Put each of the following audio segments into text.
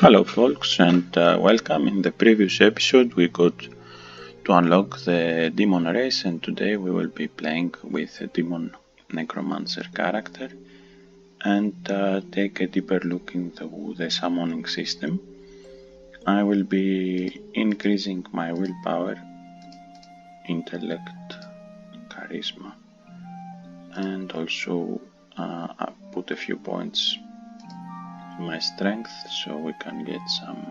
Hello folks and welcome. In the previous episode we got to unlock the demon race, and today we will be playing with a demon Necromancer character and take a deeper look into the summoning system. I will be increasing my willpower, intellect, charisma, and also put a few points in my strength so we can get some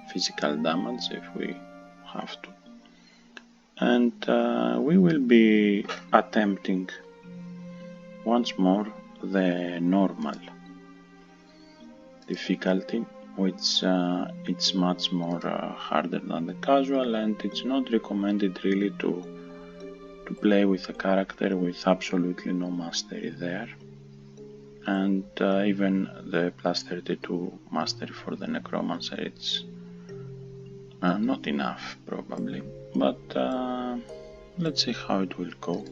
physical damage if we have to. And we will be attempting once more the normal difficulty, which it's much more harder than the casual, and it's not recommended really to play with a character with absolutely no mastery there. And even the +32 mastery for the Necromancer, it's not enough probably, but let's see how it will go.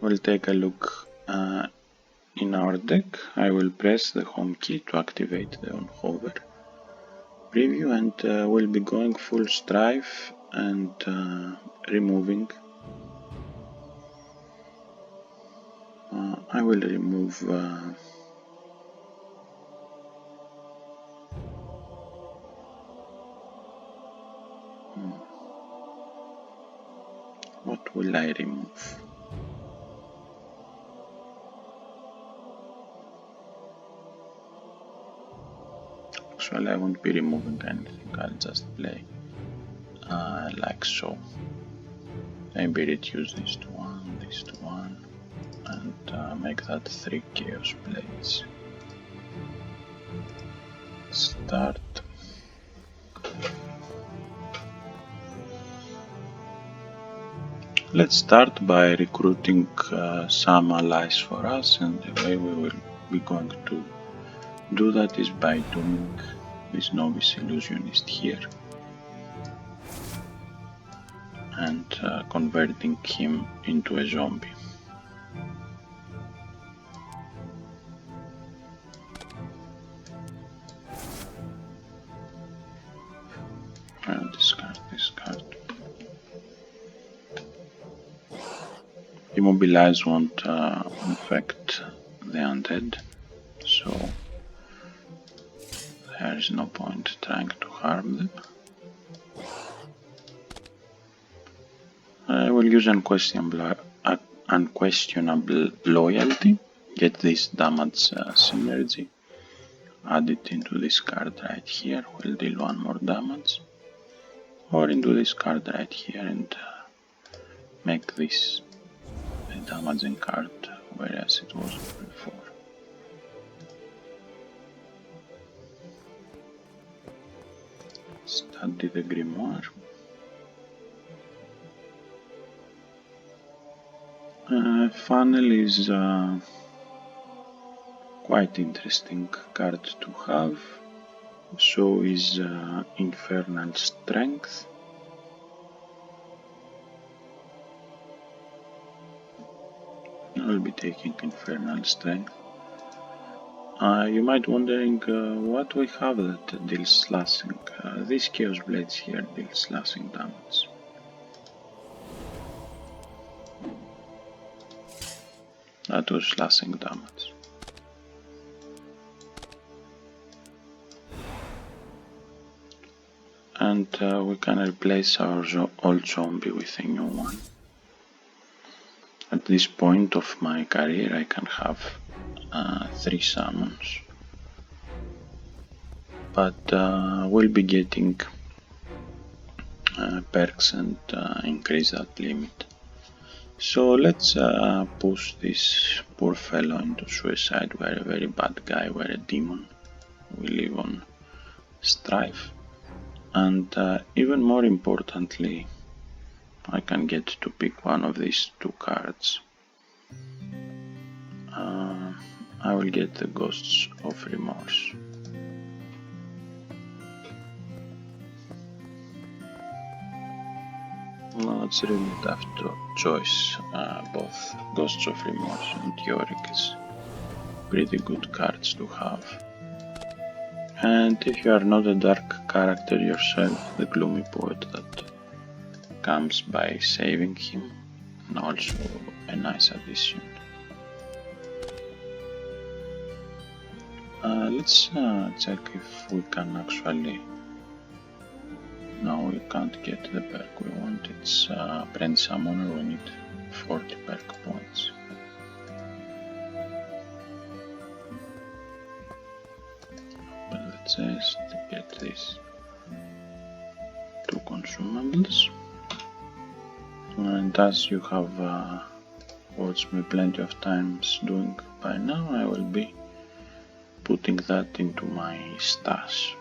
We'll take a look in our deck. I will press the home key to activate the on hover preview, and we'll be going full strife and removing. I will remove what will I remove? Actually, I won't be removing anything. I'll just play like so. Maybe reduce this to 1, this to 1, and make that 3 chaos blades. Start. Let's start by recruiting some allies for us, and the way we will be going to do that is by doing this novice illusionist here and converting him into a zombie. Discard. Immobilize won't infect the undead, so there is no point trying to harm them. I will use unquestionable loyalty, get this damage synergy, add it into this card right here, will deal 1 more damage, or into this card right here and make this a damaging card, whereas it was before. Study the grimoire. Funnel is quite interesting card to have. So is Infernal Strength. I will be taking Infernal Strength. You might wondering what we have that deals slashing. These Chaos Blades here deal slashing damage. That was slashing damage. And we can replace our old zombie with a new one. At this point of my career I can have 3 summons, but we'll be getting perks and increase that limit. So let's push this poor fellow into suicide. We're a very bad guy, we're a demon, we live on strife, and even more importantly, I can get to pick one of these 2 cards. I will get the Ghosts of Remorse. It's really a tough choice. Both Ghosts of Remorse and Yorick is pretty good cards to have. And if you are not a dark character yourself, the Gloomy Poet that comes by saving him, and also a nice addition. Let's check if we can actually... No, we can't get the perk we want. It's Apprentice Summoner, we need 40 perk points. But let's just get these 2 consumables. And as you have watched me plenty of times doing by now, I will be putting that into my stash.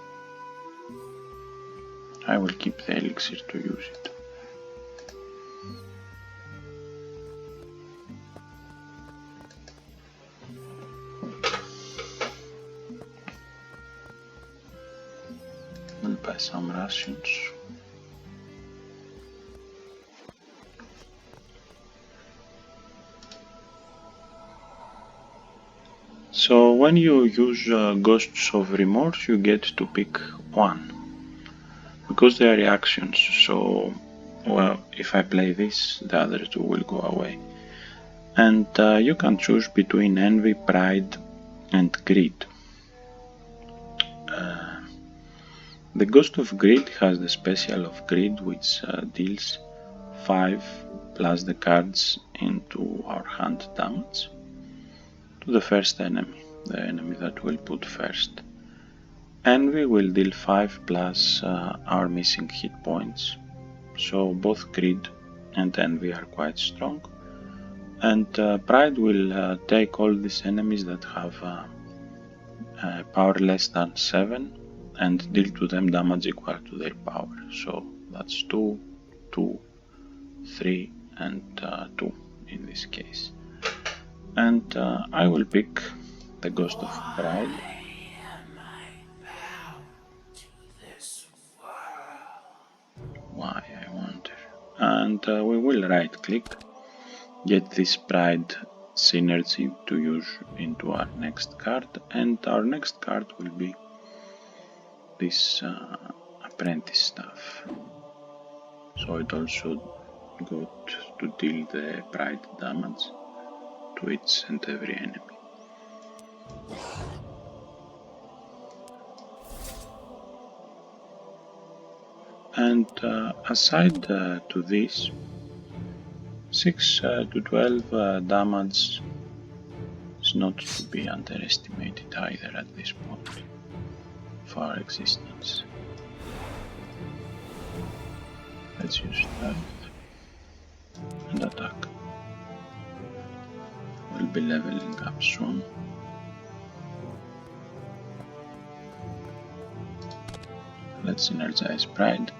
I will keep the elixir to use it. We'll buy some rations. So when you use Ghosts of Remorse, you get to pick one, because they are reactions, so, well, if I play this, the other 2 will go away. And you can choose between Envy, Pride and Greed. The Ghost of Greed has the special of Greed, which deals 5 plus the cards into our hand damage to the first enemy, the enemy that will put first. Envy will deal 5 plus our missing hit points, so both Greed and Envy are quite strong. And Pride will take all these enemies that have power less than 7 and deal to them damage equal to their power, so that's 2, 2, 3 and 2 in this case. And I will pick the Ghost of Pride. Why, I wonder. And we will right click, get this Pride synergy to use into our next card, and our next card will be this Apprentice stuff. So it also got to deal the Pride damage to each and every enemy. And aside to this, 6 to 12 damage is not to be underestimated either at this point of our existence. Let's use that and attack. We'll be leveling up soon. Let's energize Pride.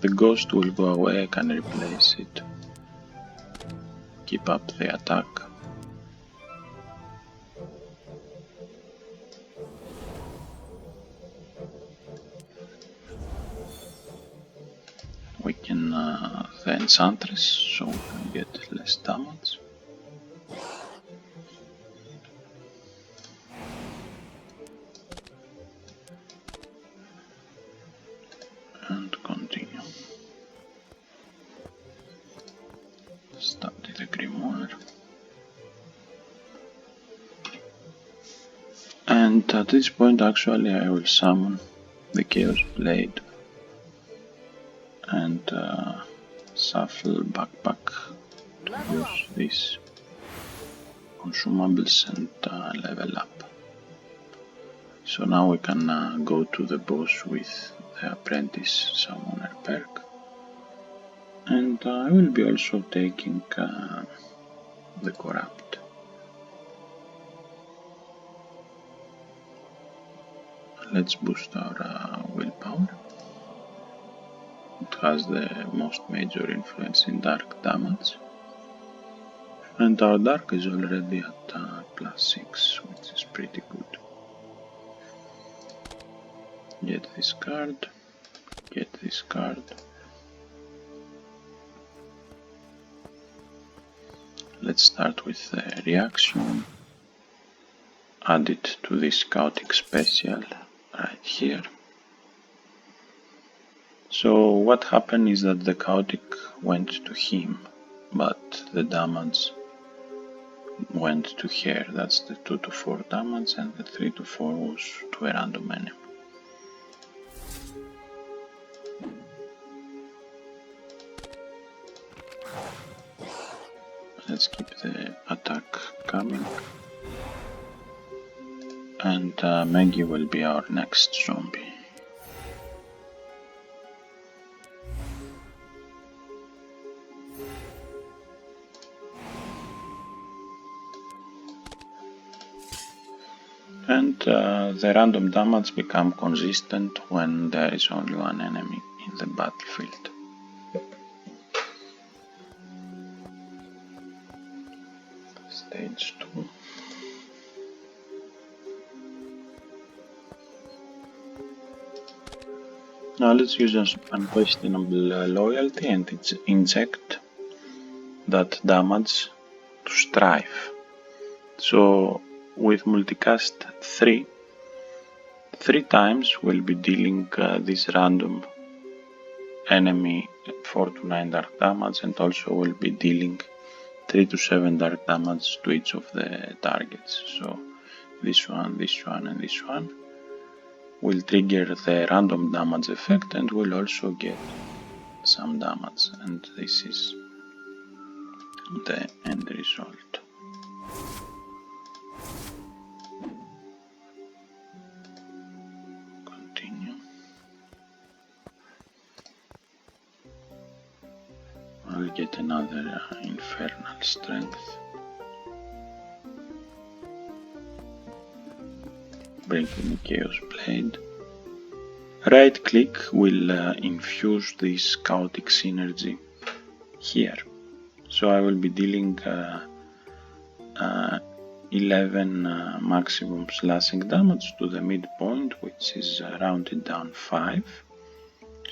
The ghost will go away, I can replace it. Keep up the attack. We can the Enchantress, so we can get less damage. And continue. Study the Grimoire. And at this point actually I will summon the Chaos Blade and shuffle backpack to use these consumables and level up. So now we can go to the boss with the Apprentice Summoner perk, and I will be also taking the Corrupt. Let's boost our willpower. It has the most major influence in dark damage. And our dark is already at +6, which is pretty good. Get this card, get this card. Let's start with the reaction. Add it to this chaotic special right here. So what happened is that the chaotic went to him, but the damage went to her. That's the 2 to 4 damage, and the 3 to 4 was to a random enemy. Let's keep the attack coming. And Maggie will be our next zombie. And the random damage become consistent when there is only one enemy in the battlefield. Stage 2. Now let's use an unquestionable loyalty and inject that damage to Strife. So with multicast 3 times we'll be dealing this random enemy 4 to 9 dark damage, and also we'll be dealing 3 to 7 dark damage to each of the targets. So this one, and this one will trigger the random damage effect, and we'll also get some damage, and this is the end result. Continue. I'll get another infernal strength. Bring in the Chaos Blade. Right click will infuse this chaotic synergy here. So I will be dealing 11 maximum slashing damage to the midpoint, which is rounded down 5.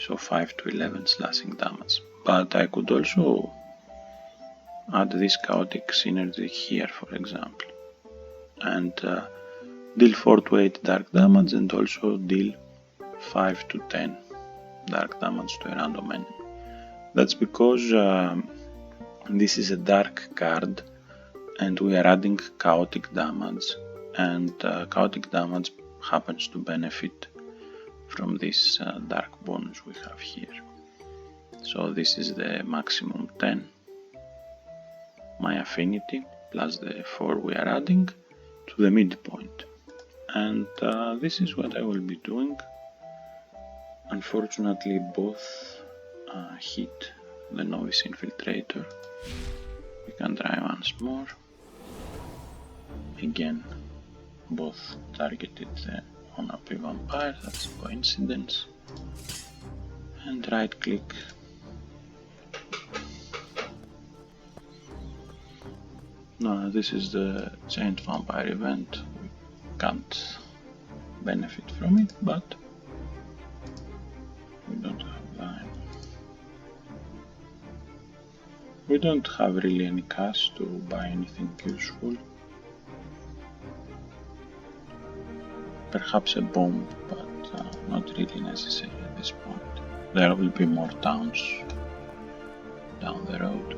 So 5 to 11 slashing damage. But I could also add this chaotic synergy here, for example, and deal 4 to 8 dark damage, and also deal 5 to 10 dark damage to a random enemy. That's because this is a dark card and we are adding chaotic damage, and chaotic damage happens to benefit from this dark bonus we have here. So this is the maximum 10, my affinity, plus the 4 we are adding to the midpoint. And this is what I will be doing. Unfortunately, both hit the Novice Infiltrator. We can try once more. Again, both targeted the unhappy vampire, that's a coincidence. And right click. No, this is the Giant Vampire event. We can't benefit from it, but we don't have time. We don't have really any cash to buy anything useful. Perhaps a bomb, but not really necessary at this point. There will be more towns down the road.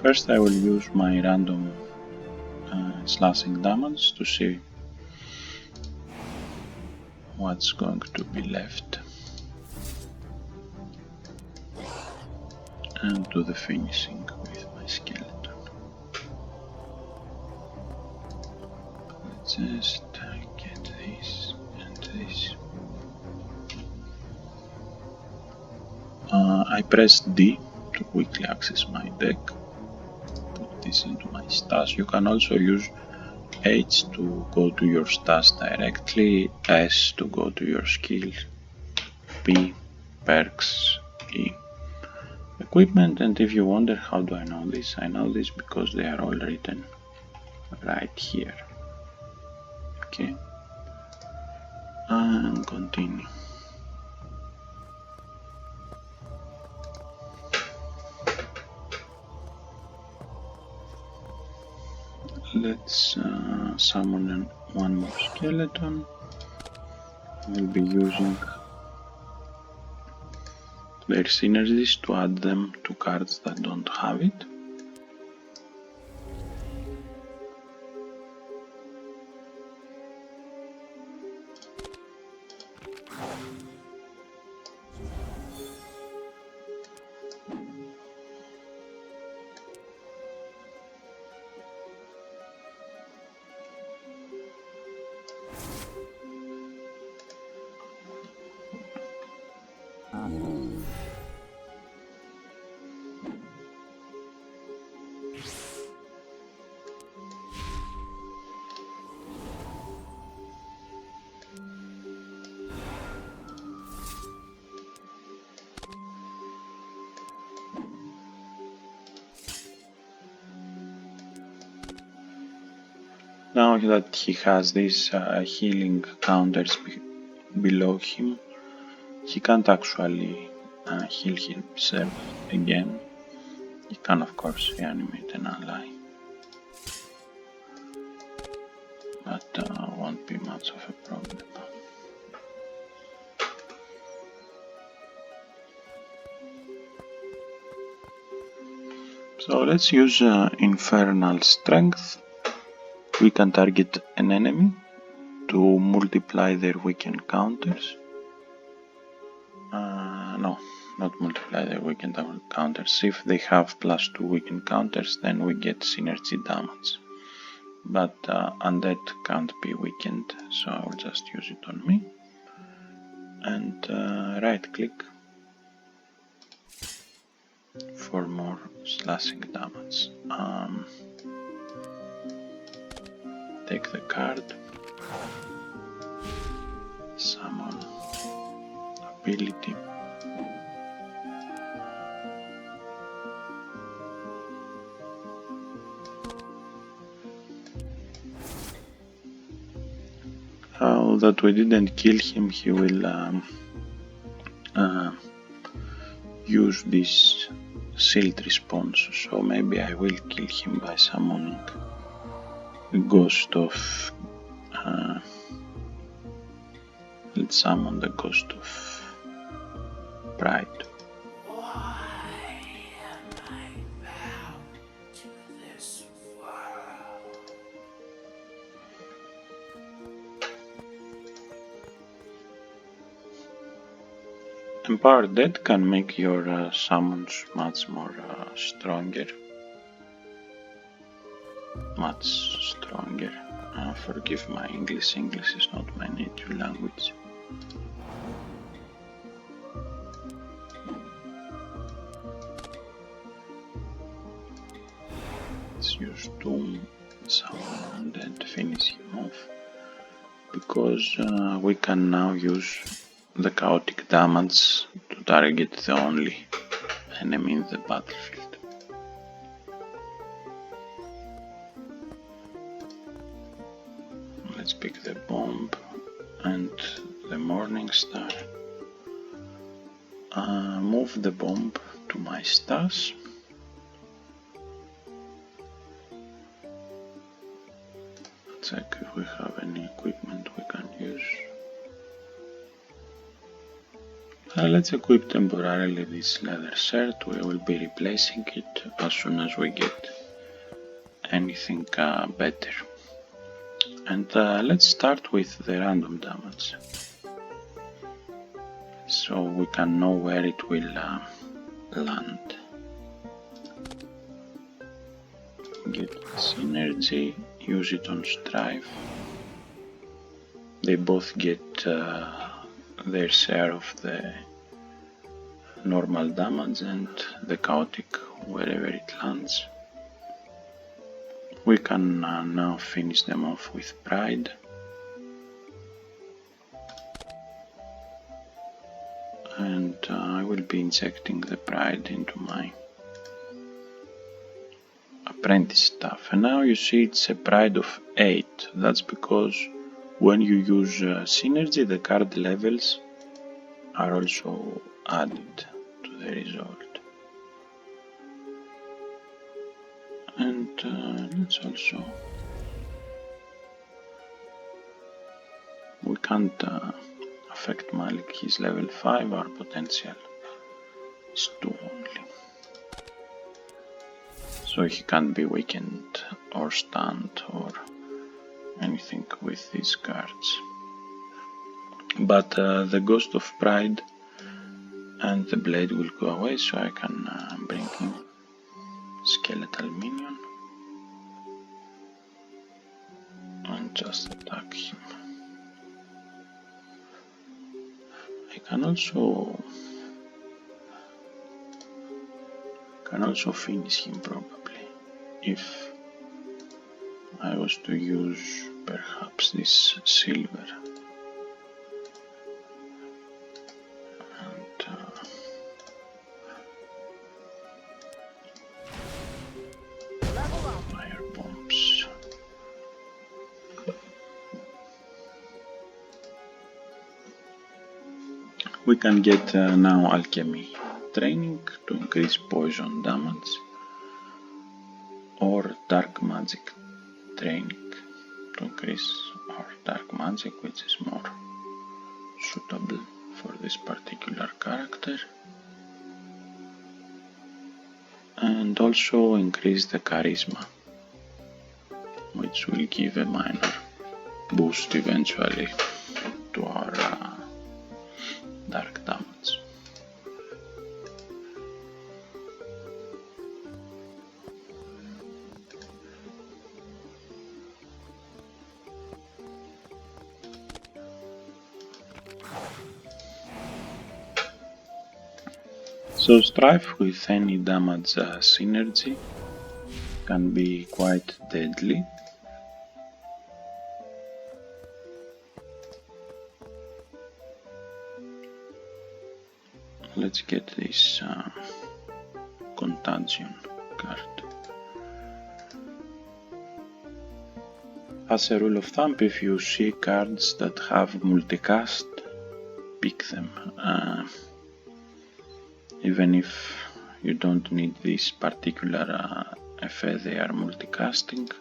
First I will use my random slashing damage to see what's going to be left, and do the finishing with my skeleton. Let's just get this and this. I pressed D to quickly access my deck. Put this into my stash. You can also use H to go to your stash directly, S to go to your skills, P, perks, E, equipment, and if you wonder how do I know this, I know this because they are all written right here. Okay, and continue. Let's summon one more skeleton. We'll be using their synergies to add them to cards that don't have it. Now that he has these healing counters below him, he can't actually heal himself again. He can of course reanimate an ally, but won't be much of a problem. So let's use Infernal Strength. We can target an enemy to multiply their weakened counters. No, not multiply their weakened counters. If they have +2 weakened counters, then we get synergy damage. But undead can't be weakened, so I will just use it on me. And right click for more slashing damage. Take the card, summon ability, that we didn't kill him, he will use this shield response, so maybe I will kill him by summoning the ghost of let's summon the ghost of pride. Empowered Dead can make your summons much more stronger. Much stronger. Forgive my English is not my native language. Let's use Doom, summon and then finish him off, because we can now use the chaotic damage to target the only enemy in the battlefield. Let's pick the bomb and the morning star. Move the bomb to my stash. Check if we have any equipment we can use. Let's equip temporarily this leather shirt. We will be replacing it as soon as we get anything better. And let's start with the random damage, so we can know where it will land. Get synergy, use it on Strife. They both get their share of the normal damage and the chaotic wherever it lands. We can now finish them off with Pride. And I will be injecting the pride into my apprentice stuff. And now you see it's a pride of 8. That's because when you use synergy, the card levels are also added to the result. And let's also... we can't affect Malik, he's level 5, our potential is 2 only. So he can't be weakened or stunned or anything with these cards. But the Ghost of Pride and the Blade will go away, so I can bring in Skeletal Minion and just attack him. I can also finish him probably, if I was to use perhaps this silver. And fire bombs. We can get now alchemy training to increase poison damage, or dark magic training to increase our dark magic, which is more suitable for this particular character, and also increase the charisma, which will give a minor boost eventually to our dark damage. So Strife with any damage synergy can be quite deadly. Let's get this Contagion card. As a rule of thumb, if you see cards that have multicast, pick them. Even if you don't need this particular effect, they are multicasting.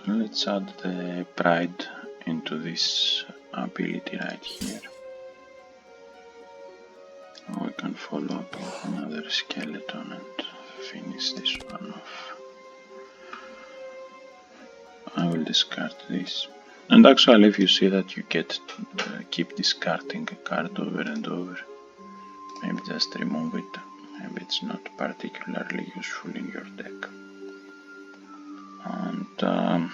Let's add the pride into this ability right here. We can follow up with another skeleton and finish this one off. I will discard this. And actually, if you see that you get to keep discarding a card over and over, maybe just remove it. Maybe it's not particularly useful in your deck. And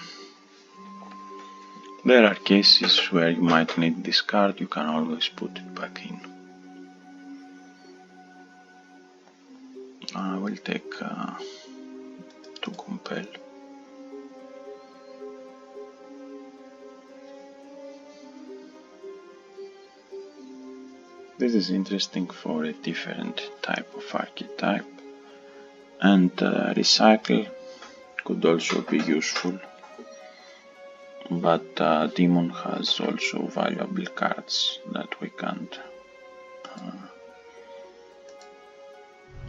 there are cases where you might need this card, you can always put it back in. I will take to compel. This is interesting for a different type of archetype, and recycle could also be useful, but Demon has also valuable cards that we can't,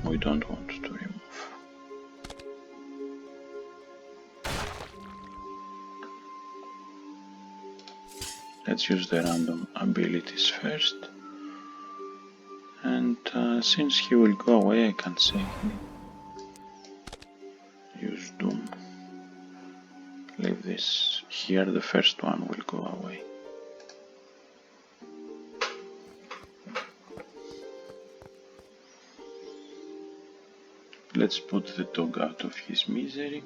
we don't want to remove. Let's use the random abilities first, and since he will go away, I can say use Doom. Leave this here, the first one will go away. let's put the dog out of his misery.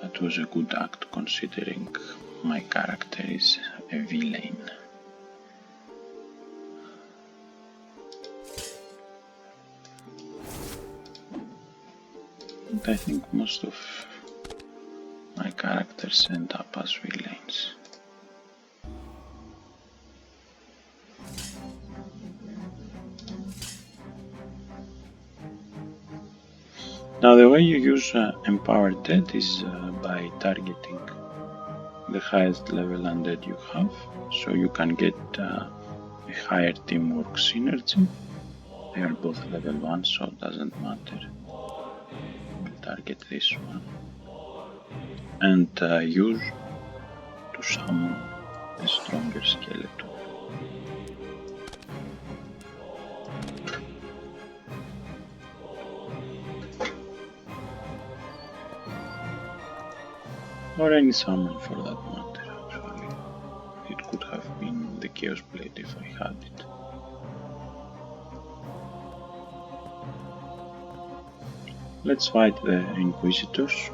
That was a good act considering my character is a villain. And I think most of my characters end up as villains. Now the way you use Empowered Dead is by targeting the highest level undead you have, so you can get a higher teamwork synergy. They are both level 1, so it doesn't matter. We'll target this one. And use to summon a stronger skeleton. Or any summon for that matter, actually. It could have been the Chaos Blade if I had it. Let's fight the Inquisitors.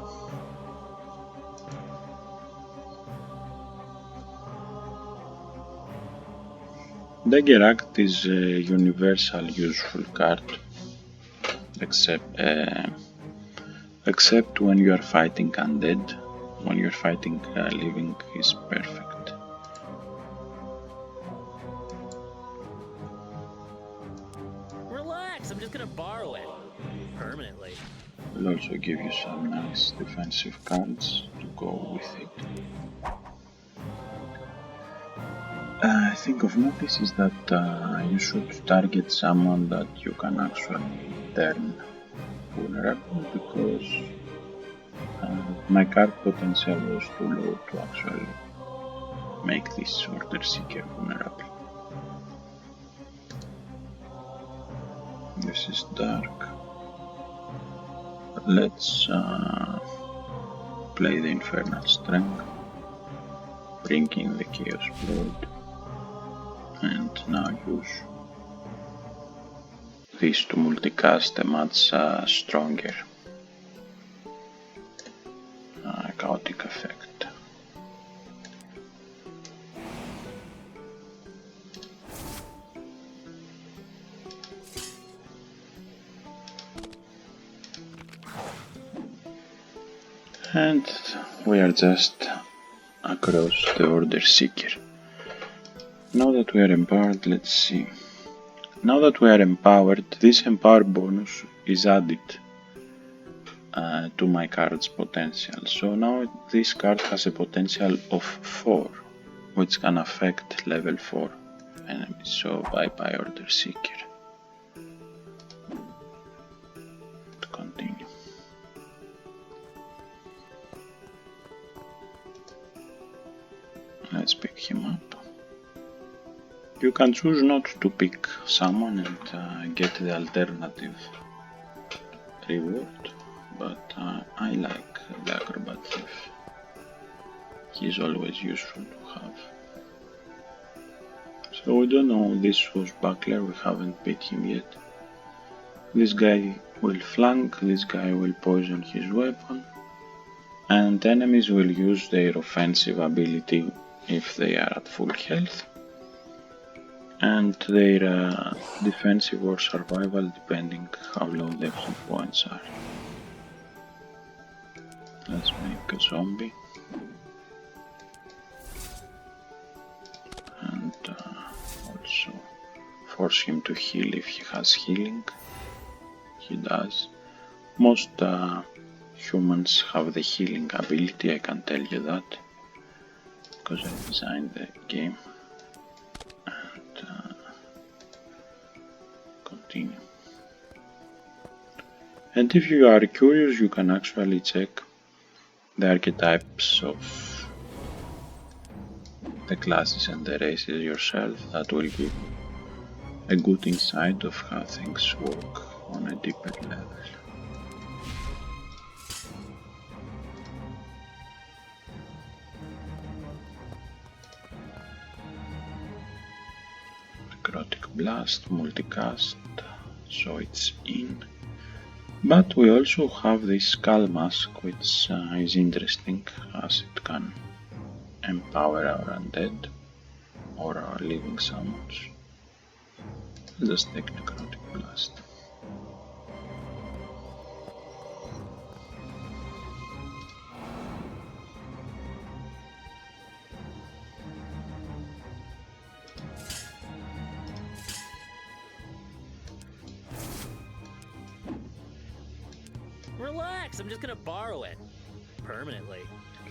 Dagger Act is a universal useful card, except when you are fighting undead. When you're fighting living is perfect. Relax, I'm just gonna borrow it. Permanently. Will also give you some nice defensive cards to go with it. I think of notice is that you should target someone that you can actually turn vulnerable, because my card potential was too low to actually make this Order Seeker vulnerable. This is dark. Let's play the Infernal Strength, bring in the Chaos Blade, and now use this to multicast a much stronger chaotic effect. And we are just across the Order Seeker. Now that we are empowered, let's see. Now that we are empowered, this empower bonus is added to my card's potential. So now this card has a potential of 4, which can affect level 4 enemies. So bye bye Order Seeker. Continue. Let's pick him up. You can choose not to pick someone and get the alternative reward, but I like the Acrobat Thief. He's always useful to have. So we don't know this swashbuckler, we haven't beat him yet. This guy will flank, this guy will poison his weapon, and enemies will use their offensive ability if they are at full health, and their defensive or survival depending how low their hit points are. Let's make a zombie and also force him to heal if he has healing. He does. Most humans have the healing ability, I can tell you that, because I designed the game. And continue. And if you are curious, you can actually check the archetypes of the classes and the races yourself. That will give you a good insight of how things work on a deeper level. blast, multicast, so it's in. But we also have this skull mask, which is interesting as it can empower our undead or our living summons. Let's take Necrotic Blast. Relax, I'm just gonna borrow it. Permanently.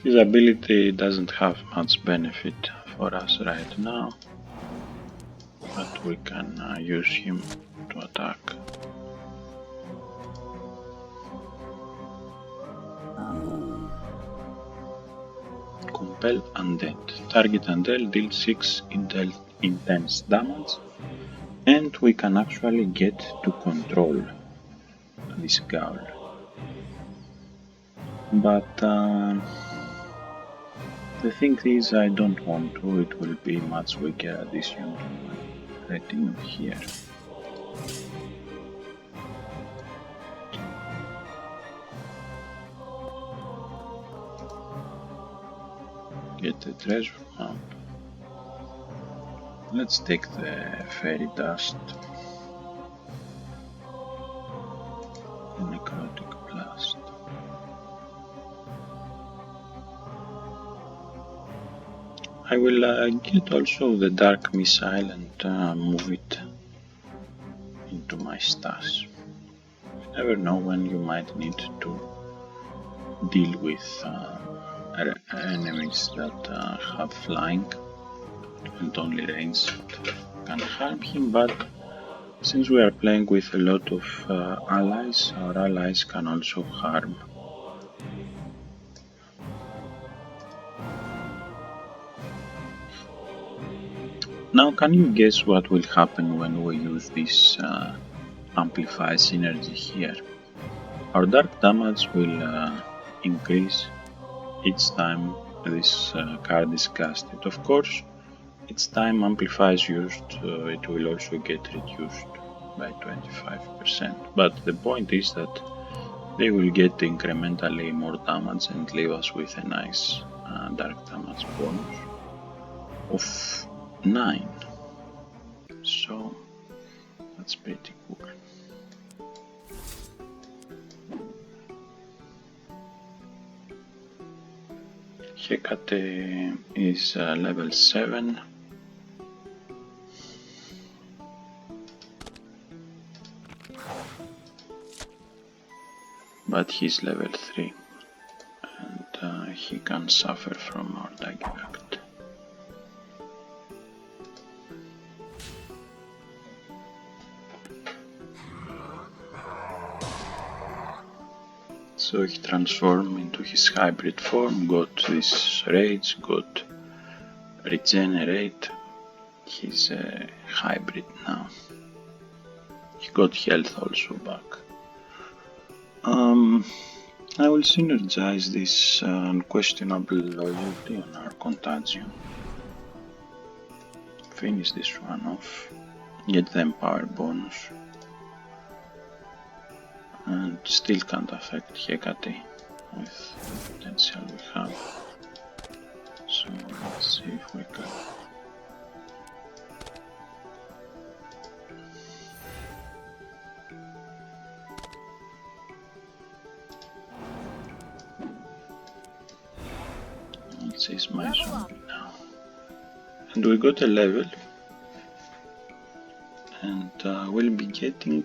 His ability doesn't have much benefit for us right now, but we can use him to attack. Compel Undead. Target Undead deals 6 intense damage, and we can actually get to control this Ghoul. But the thing is, I don't want to, it will be much weaker addition to my retinue here. Get the treasure map. Let's take the fairy dust. The necrotic blast. I will get also the dark missile and move it into my stash. You never know when you might need to deal with enemies that have flying and only range can harm him, but since we are playing with a lot of allies, our allies can also harm. Now, can you guess what will happen when we use this amplify synergy here? Our dark damage will increase each time this card is casted. Of course, each time amplify is used, it will also get reduced by 25%. But the point is that they will get incrementally more damage and leave us with a nice dark damage bonus of 9. So that's pretty cool. Hecate is level 7. But he's level 3 and he can suffer from our Dageract. So he transformed into his hybrid form, got this rage, got regenerate. He's a hybrid now. He got health also back. I will synergize this unquestionable loyalty on our Contagion. Finish this one off. Get the empower bonus. And still can't affect Hecate with the potential we have. So let's see if we can. This is my zombie now. And we got a level. And we'll be getting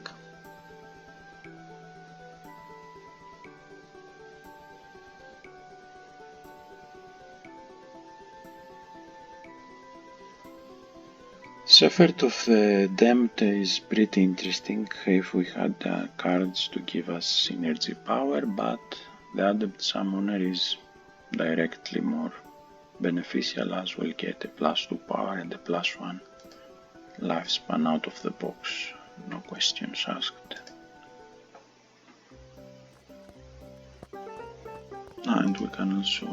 Shepherd of the Damned is pretty interesting if we had cards to give us synergy power, but the Adept Summoner is directly more beneficial as we'll get a +2 power and a +1 lifespan out of the box, no questions asked. And we can also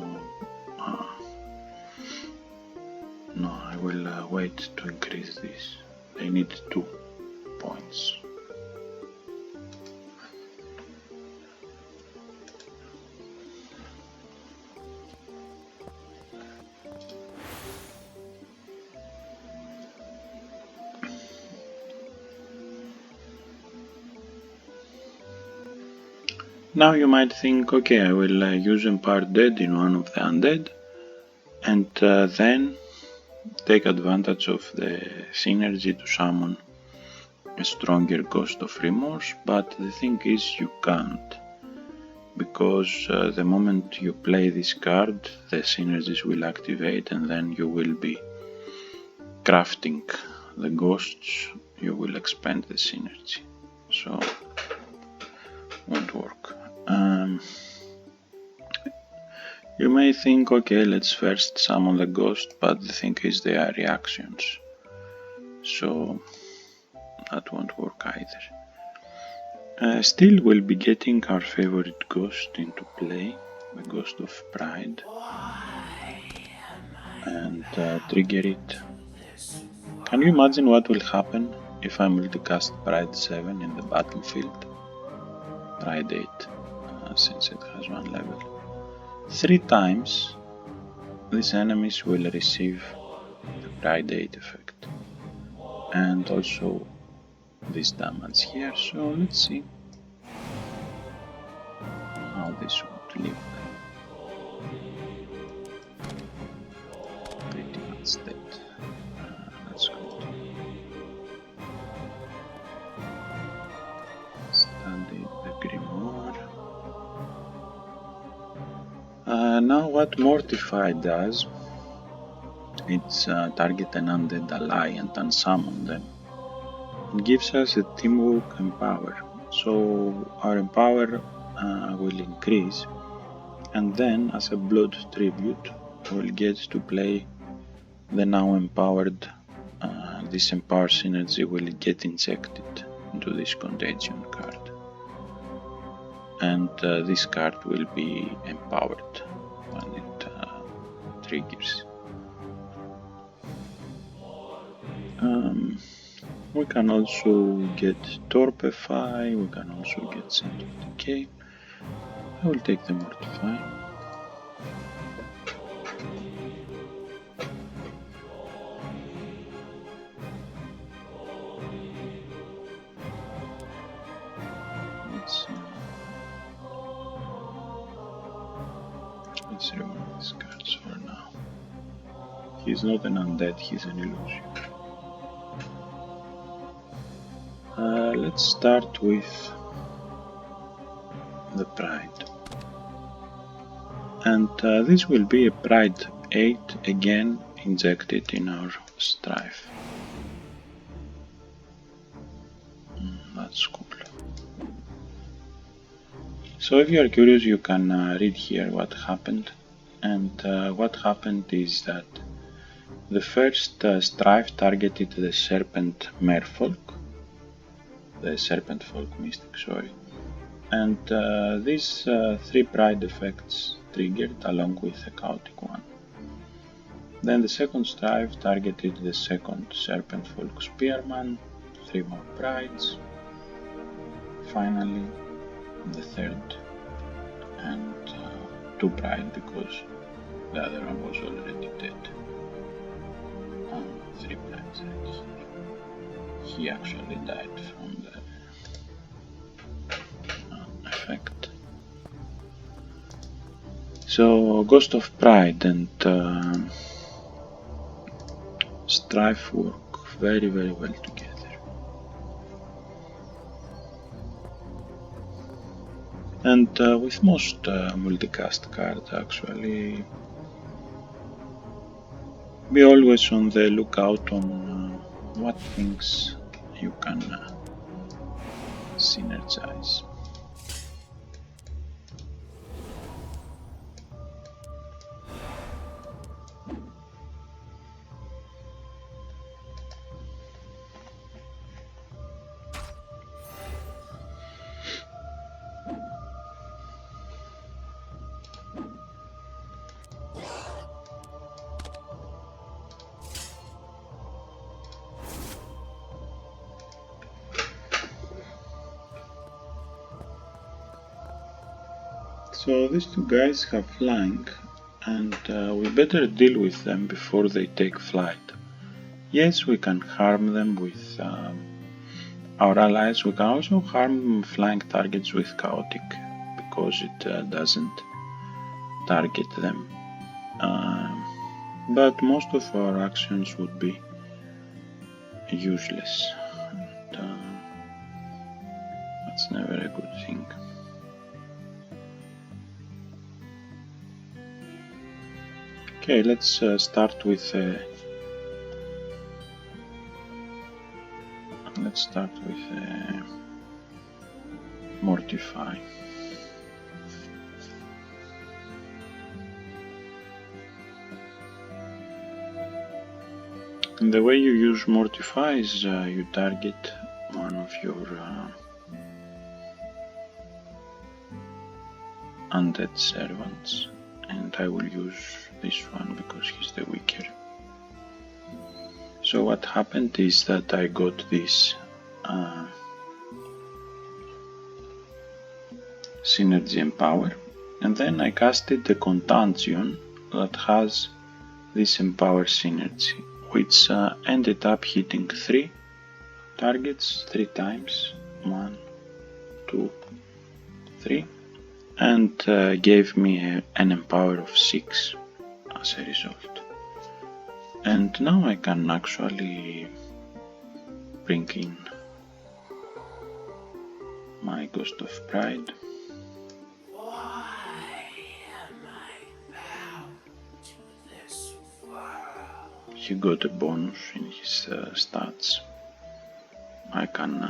no, I will wait to increase this They need 2 points. Now you might think, okay, I will use Empowered Dead in one of the undead and then take advantage of the synergy to summon a stronger Ghost of Remorse, but the thing is you can't, because the moment you play this card the synergies will activate and then you will be crafting the ghosts, you will expand the synergy, so won't work. You may think, okay, let's first summon the ghost, but the thing is they are reactions, so that won't work either. Still we'll be getting our favorite ghost into play, the Ghost of Pride, and trigger it. Can you imagine what will happen if I multicast Pride 7 in the battlefield? Pride 8, since it has 1 level. 3 times these enemies will receive the Pride 8 effect, and also this damage here, so let's see how this would look. Pretty much dead. That's good. Study the Grimoire. Now what Mortify does, it's target an undead ally and unsummon them. It gives us a teamwork empower, so our empower will increase, and then as a blood tribute we'll get to play the now empowered, this empower synergy will get injected into this contagion card, and this card will be empowered when it triggers. We can also get Torpify, we can also get Scent of Decay. I will take the Mortify. Let's remove these cards for now. He's not an undead, he's an illusion. Let's start with the Pride. And this will be a Pride 8 again injected in our Strife. That's cool. So if you are curious, you can read here what happened. And what happened is that the first Strife targeted the Serpent Merfolk, the Serpent Folk Mystic, sorry. And these 3 Pride effects triggered along with a chaotic one. Then the second Strife targeted the second Serpent Folk Spearman, 3 more Prides. Finally the third, and 2 Pride because the other one was already dead. 3 Prides right here. He actually died from the effect. So Ghost of Pride and Strife work very well together. And with most multicast cards actually, be always on the lookout on what things you can synergize. So these two guys have flank, and we better deal with them before they take flight. Yes, we can harm them with our allies. We can also harm flank targets with chaotic, because it doesn't target them. But most of our actions would be useless, and that's never a good thing. Okay, let's start with Mortify. And the way you use Mortify is you target one of your undead servants, and I will use this one because he's the weaker. So what happened is that I got this synergy and power, and then I casted the contagion that has this empower synergy, which ended up hitting 3 targets 3 times, 1, 2, 3, and gave me an empower of 6 as a result. And now I can actually bring in my Ghost of Pride. Why am I bound to this world? He got a bonus in his stats. I can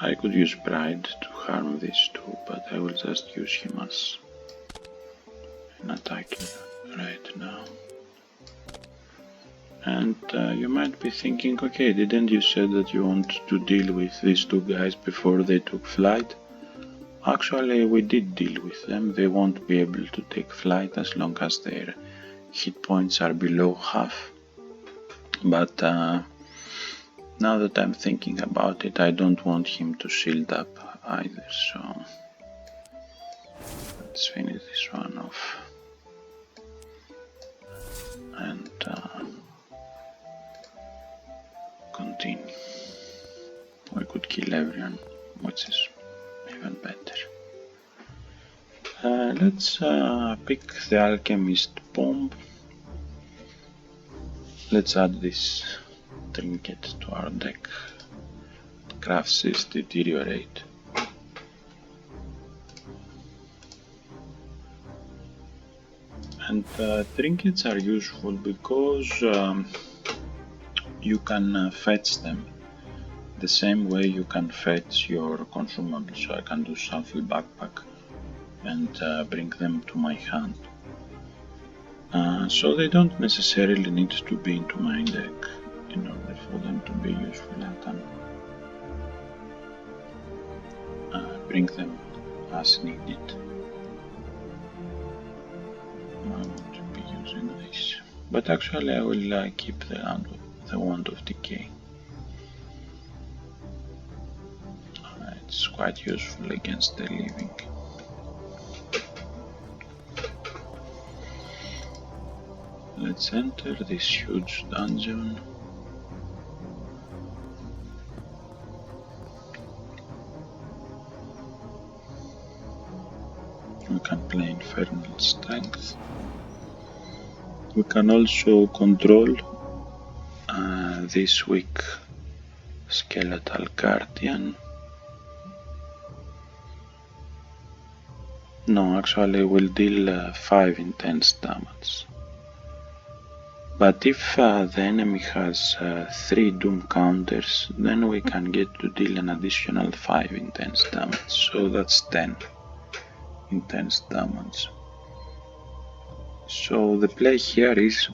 I could use Pride to harm these two, but I will just use him as an attacker right now. And you might be thinking, okay, didn't you say that you want to deal with these two guys before they took flight? Actually, we did deal with them. They won't be able to take flight as long as their hit points are below half. But now that I'm thinking about it, I don't want him to shield up either, so let's finish this one off. And continue. We could kill everyone, which is even better. Let's pick the Alchemist Bomb. Let's add this trinket to our deck. Crafts is Deteriorate. And trinkets are useful because you can fetch them the same way you can fetch your consumables. So I can do Shuffle Backpack and bring them to my hand. So they don't necessarily need to be into my deck in order for them to be useful. I can bring them as needed. I want to be using this, but actually I will keep the Wand of Decay. It's quite useful against the living. Let's enter this huge dungeon. We can play Infernal Strength. We can also control this weak Skeletal Guardian. No, actually we'll deal 5 intense damage. But if the enemy has 3 doom counters, then we can get to deal an additional 5 intense damage, so that's 10 intense damage. So the play here is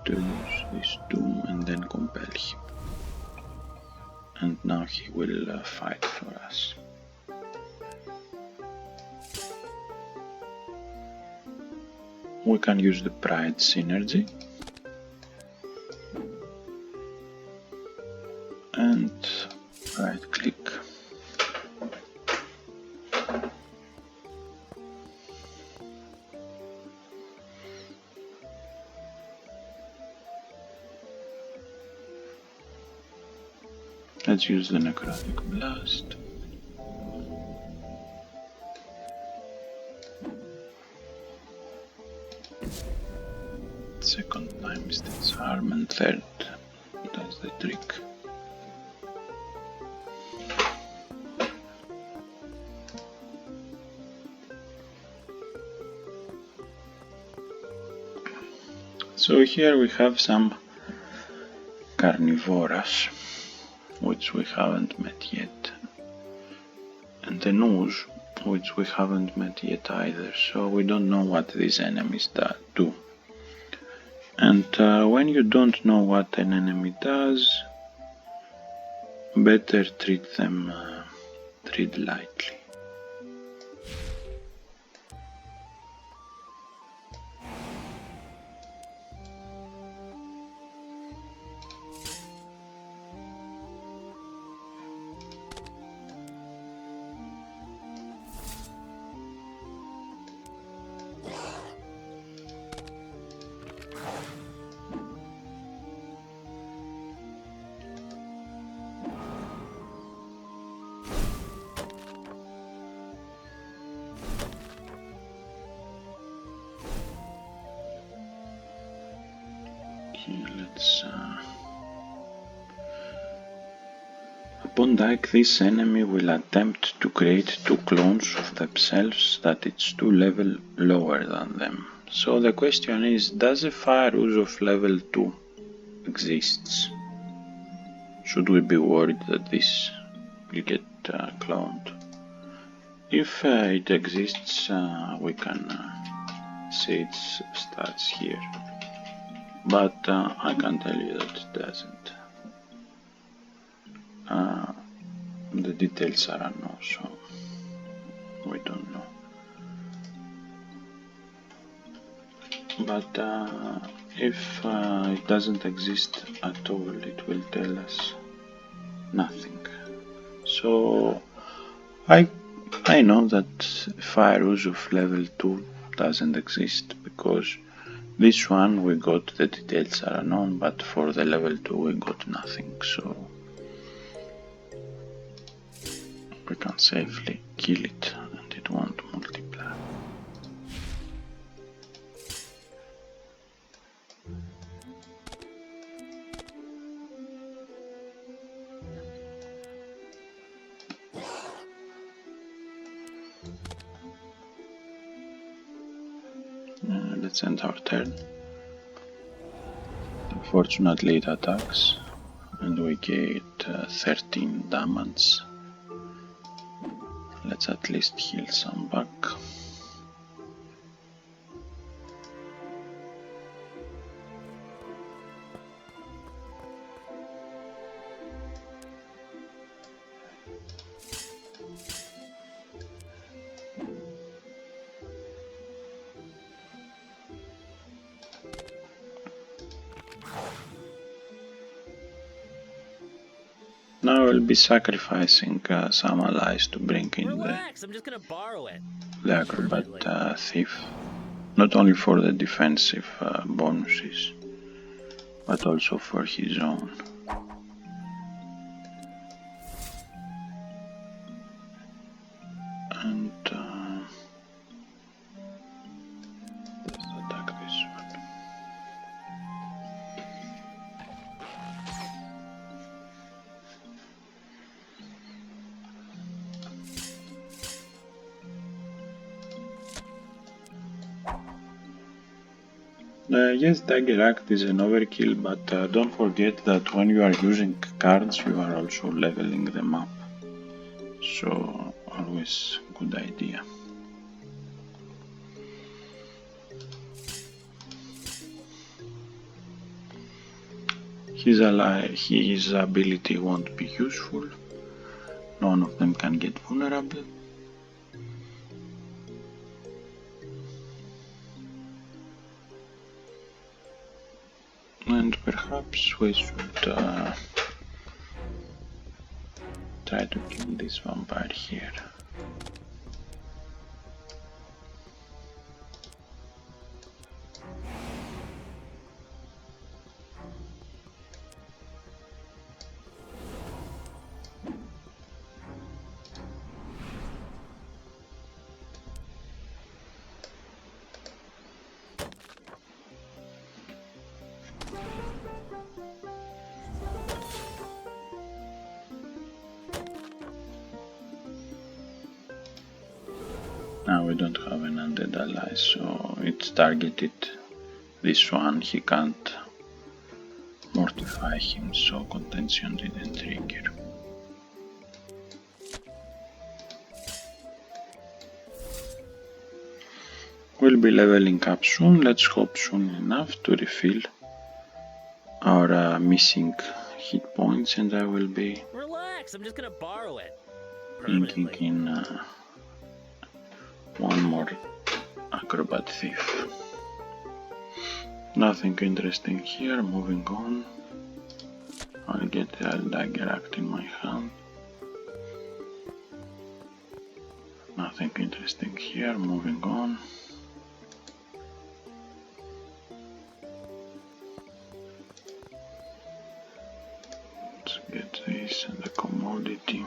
to use this doom and then compel him. And now he will fight for us. We can use the Pride synergy. and right click. Let's use the Necrotic Blast. Second time is Disarm, and third does the trick. So here we have some Carnivoras, which we haven't met yet, and the Gnus, which we haven't met yet either, so we don't know what these enemies do. And when you don't know what an enemy does, better treat them lightly. Let's upon dyke, this enemy will attempt to create two clones of themselves that it's 2 level lower than them. So the question is, does a Fire Ooze of level 2 exists? Should we be worried that this will get cloned? If it exists, we can see its stats here. But I can tell you that it doesn't. The details are unknown, so we don't know. But if it doesn't exist at all, it will tell us nothing. So I know that Fire Ooze of level 2 doesn't exist, because this one we got the details are unknown, but for the level 2 we got nothing, so we can safely kill it and it won't multiply. Let's end our turn. Unfortunately it attacks and we get 13 damage. Let's at least heal some back. Now I'll be sacrificing some allies to bring in Relax, I'm just gonna borrow it. the Acrobat Thief, not only for the defensive bonuses, but also for his own. And let's attack this one. Yes, Dagger Act is an overkill, but don't forget that when you are using cards you are also leveling them up, so always good idea. His ability won't be useful, none of them can get vulnerable. And perhaps we should try to kill this vampire here. Now we don't have an undead ally, so it's targeted. This one he can't mortify him, so contention didn't trigger. We'll be leveling up soon, let's hope soon enough to refill our missing hit points, and I will be Relax, I'm just gonna borrow it. thinking Permanently. in one more acrobat thief. Nothing interesting here, moving on. I'll get the dagger act in my hand. Nothing interesting here, moving on. Let's get this and the commodity.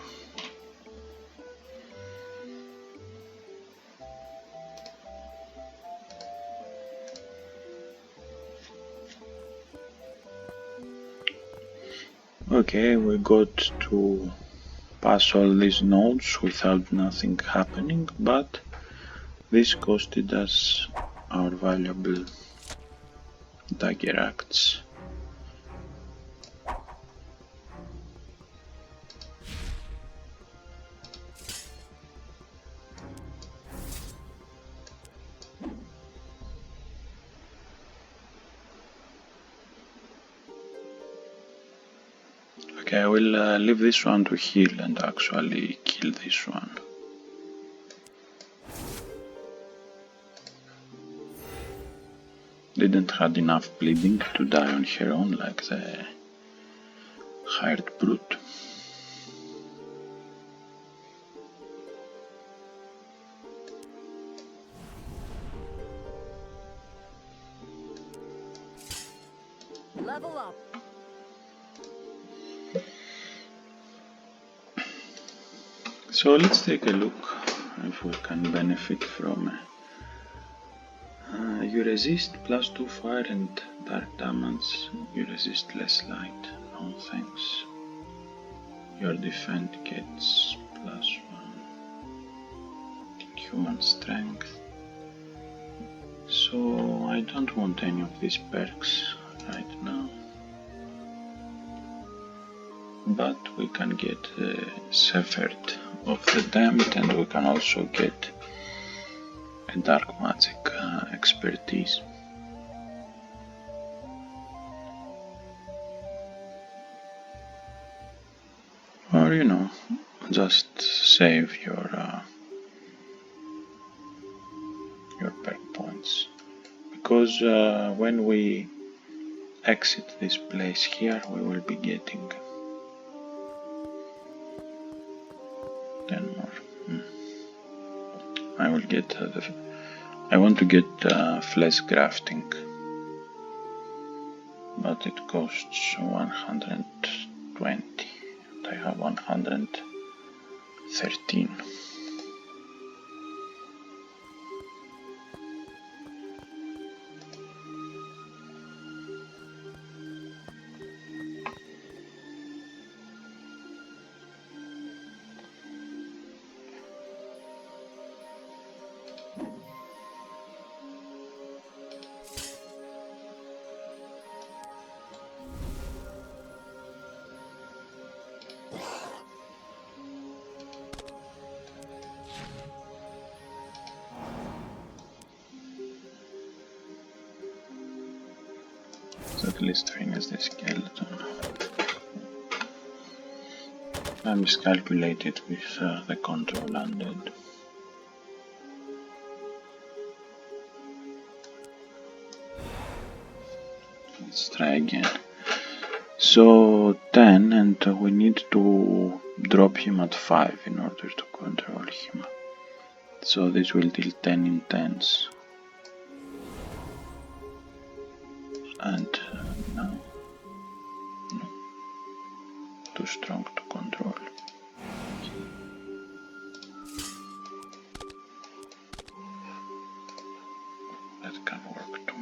Okay, we got to pass all these nodes without nothing happening, but this costed us our valuable dagger acts. Okay, I will leave this one to heal and actually kill this one. Didn't had enough bleeding to die on her own like the hired brute. Level up. So let's take a look if we can benefit from you resist +2 fire and dark damage. You resist less light. No thanks. Your defense gets +1. Human strength. So I don't want any of these perks right now. But we can get the Shepherd of the Damned, and we can also get a dark magic expertise. Or just save your perk points, because when we exit this place here, we will be getting 10 more. I will get I want to get flesh grafting, but it costs 120 and I have 113. At least finish the skeleton. I miscalculated with the control undead. Let's try again. So 10, and we need to drop him at 5 in order to control him. So this will deal 10 intense. And no, too strong to control. That can work too.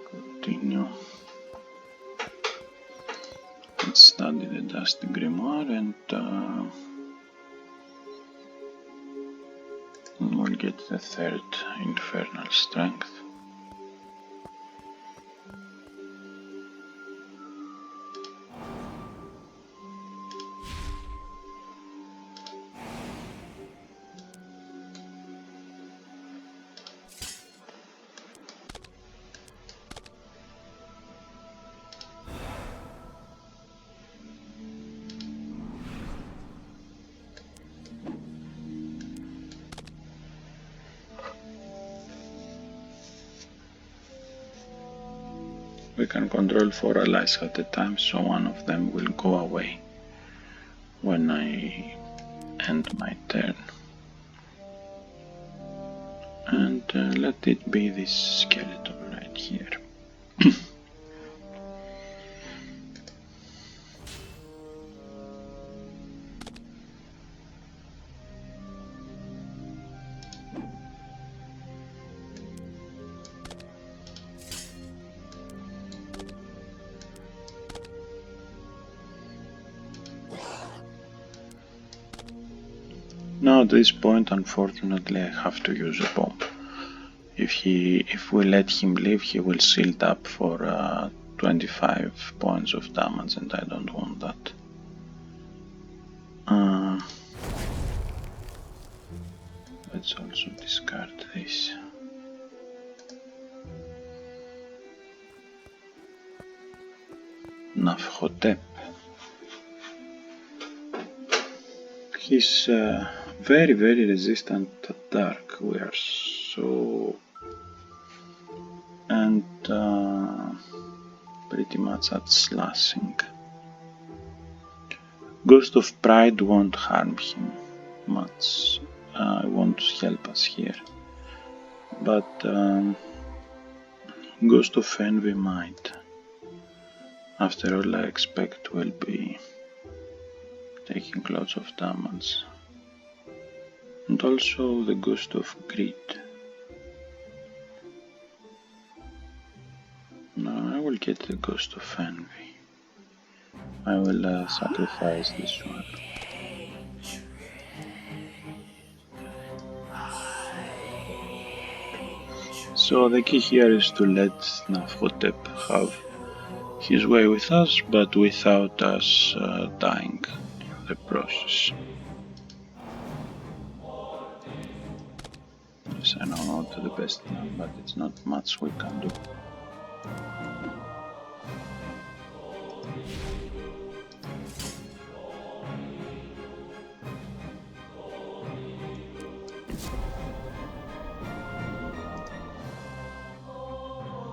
Continue. Let's study the Dusty Grimoire and we'll get the third Infernal Strength. We can control 4 allies at a time, so one of them will go away when I end my turn. And let it be this skeleton right here. Now at this point, unfortunately, I have to use a bomb. If we let him live, he will shield up for 25 points of damage, and I don't want that. Let's also discard this. Nafhotep. He's very resistant at dark. We are so... and pretty much at slashing. Ghost of Pride won't harm him much. I won't help us here. But Ghost of Envy might. After all, I expect will be taking lots of damage. And also the Ghost of Greed. No, I will get the Ghost of Envy. I will sacrifice this one. So the key here is to let Nafhotep have his way with us, but without us dying in the process. Yes, I know not the best plan, but it's not much we can do.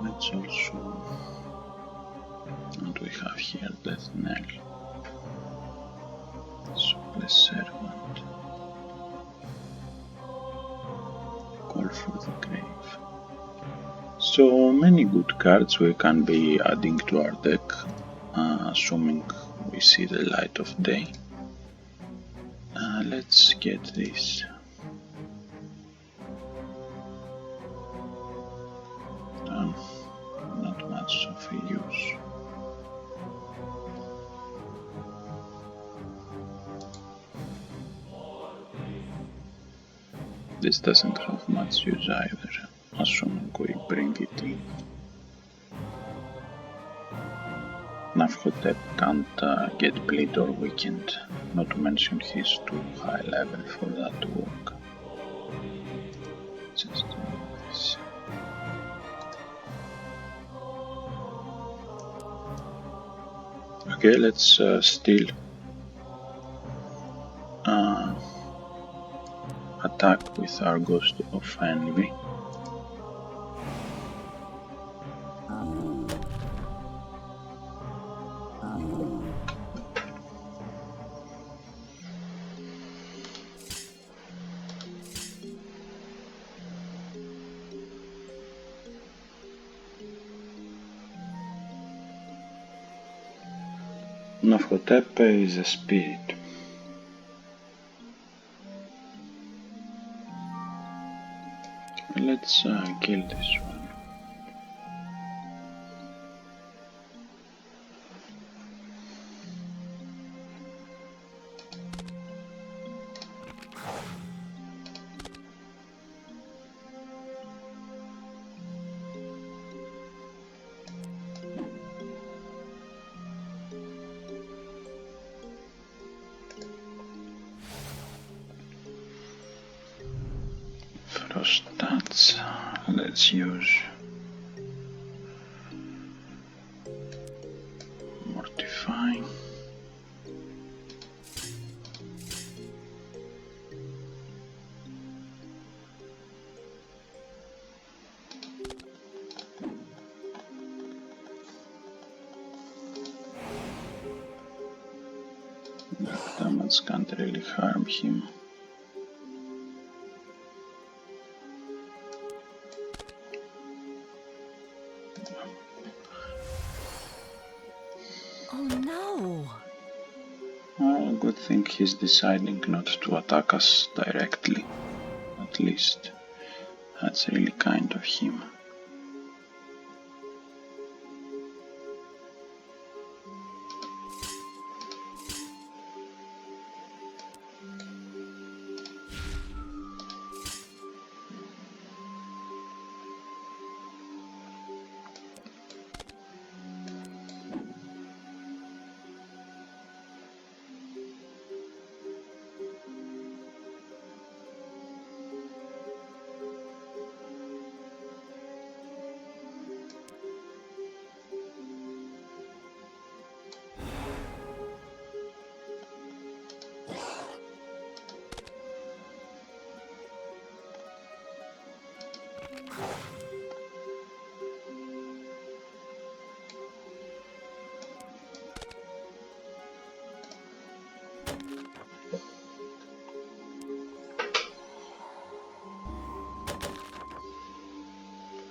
Let's also... and we have here Death Knell. Soulless Servant. Call for the Grave. So many good cards we can be adding to our deck, assuming we see the light of day. Let's get this. Not much of a use. This doesn't have much use either, assuming we bring it in. Nafhotep can't get bleed or weakened, not to mention he's too high level for that to work. Just remove this. Okay, let's still attack with our Ghost of Envy. Nafhotep is a spirit. Let's kill this one. For stats, let's use Mortify. Damage can't really harm him. Oh no! Good thing he's deciding not to attack us directly, at least. That's really kind of him.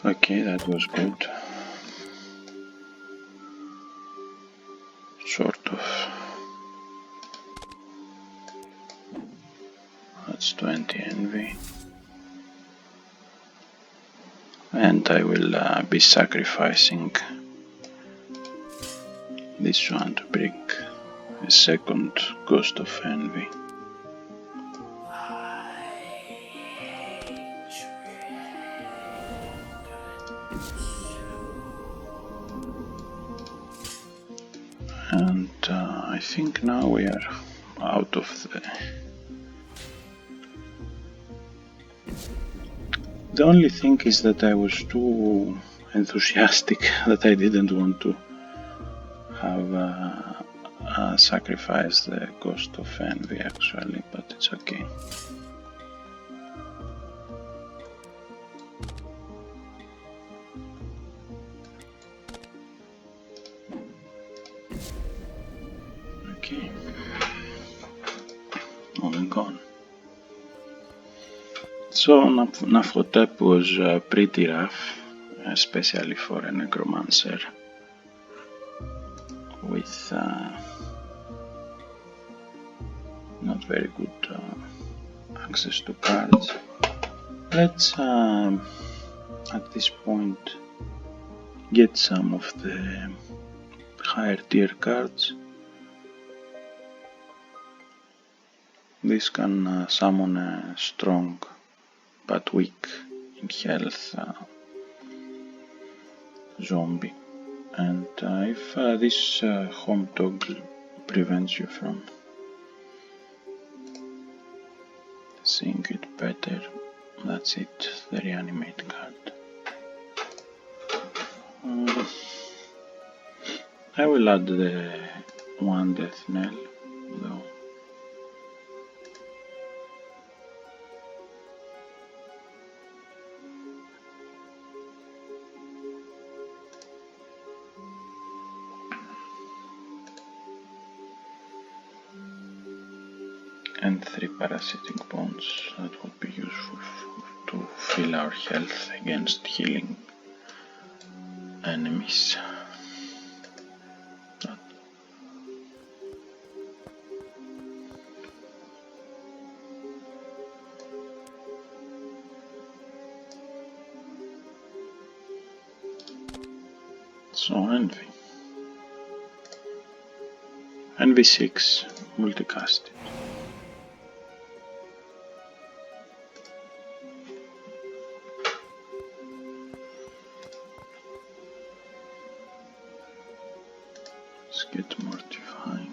Okay, that was good. Sort of. That's 20 envy. And I will be sacrificing this one to bring a second Ghost of Envy. And I think now we are out of the... The only thing is that I was too enthusiastic that I didn't want to have sacrificed the Ghost of Envy actually, but it's okay. Okay, moving on. So Nafhotep was pretty rough, especially for a Necromancer with not very good access to cards. Let's at this point get some of the higher tier cards. This can summon a strong but weak in health zombie. And if this home toggle prevents you from seeing it better, that's it, the reanimate card. I will add the one death knell though. And 3 parasitic bones, that would be useful to fill our health against healing enemies. So envy. Envy 6, multicast. Let's get mortifying.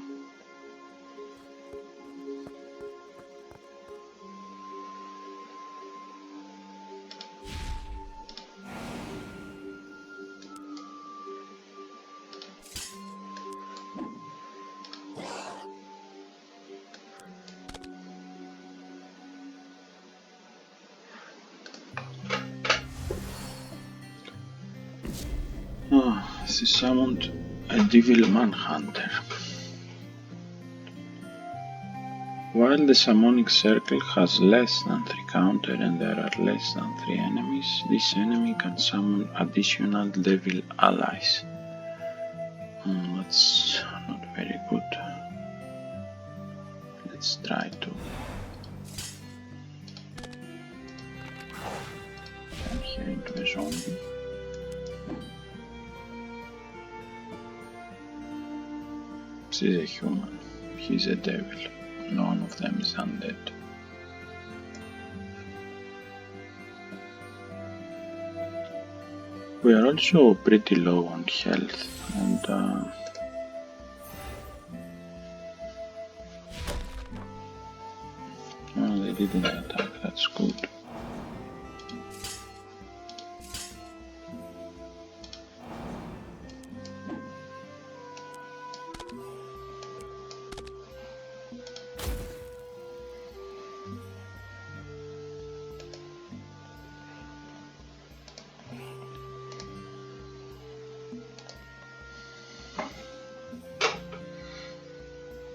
She summoned a devil manhunter. While the summoning circle has less than 3 counter and there are less than 3 enemies, this enemy can summon additional devil allies. That's not very good. Let's try to turn here into a zombie. She's a human, he's a devil. None of them is undead. We are also pretty low on health, and well, they didn't attack, that's good.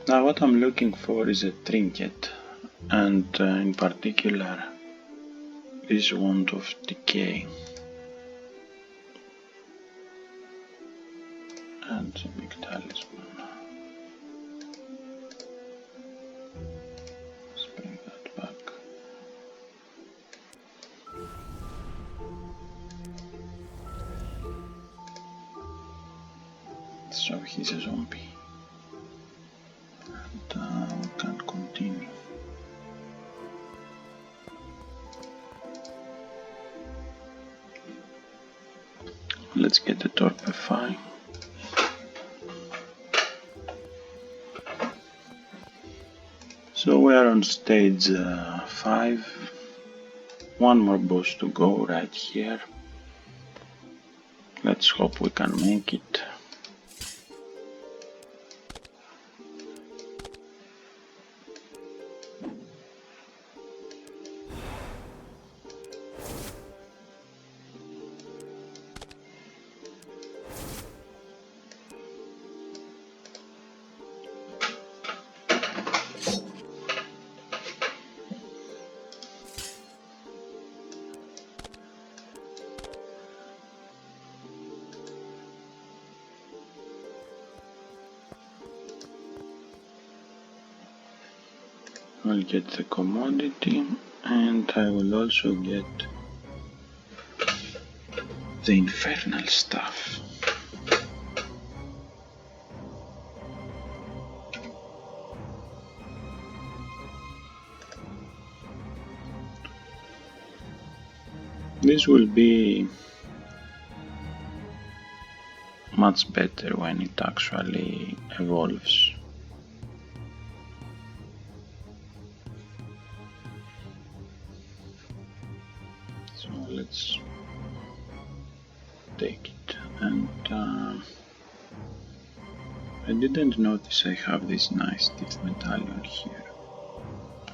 Now what I'm looking for is a trinket, and in particular this wand of decay and a big talisman. Let's bring that back. So he's a zombie. We can continue. Let's get the torpify. So we are on stage 5. One more boss to go right here. Let's hope we can make it. I'll get the commodity, and I will also get the infernal stuff. This will be much better when it actually evolves. So let's take it, and I didn't notice I have this nice teeth medallion here.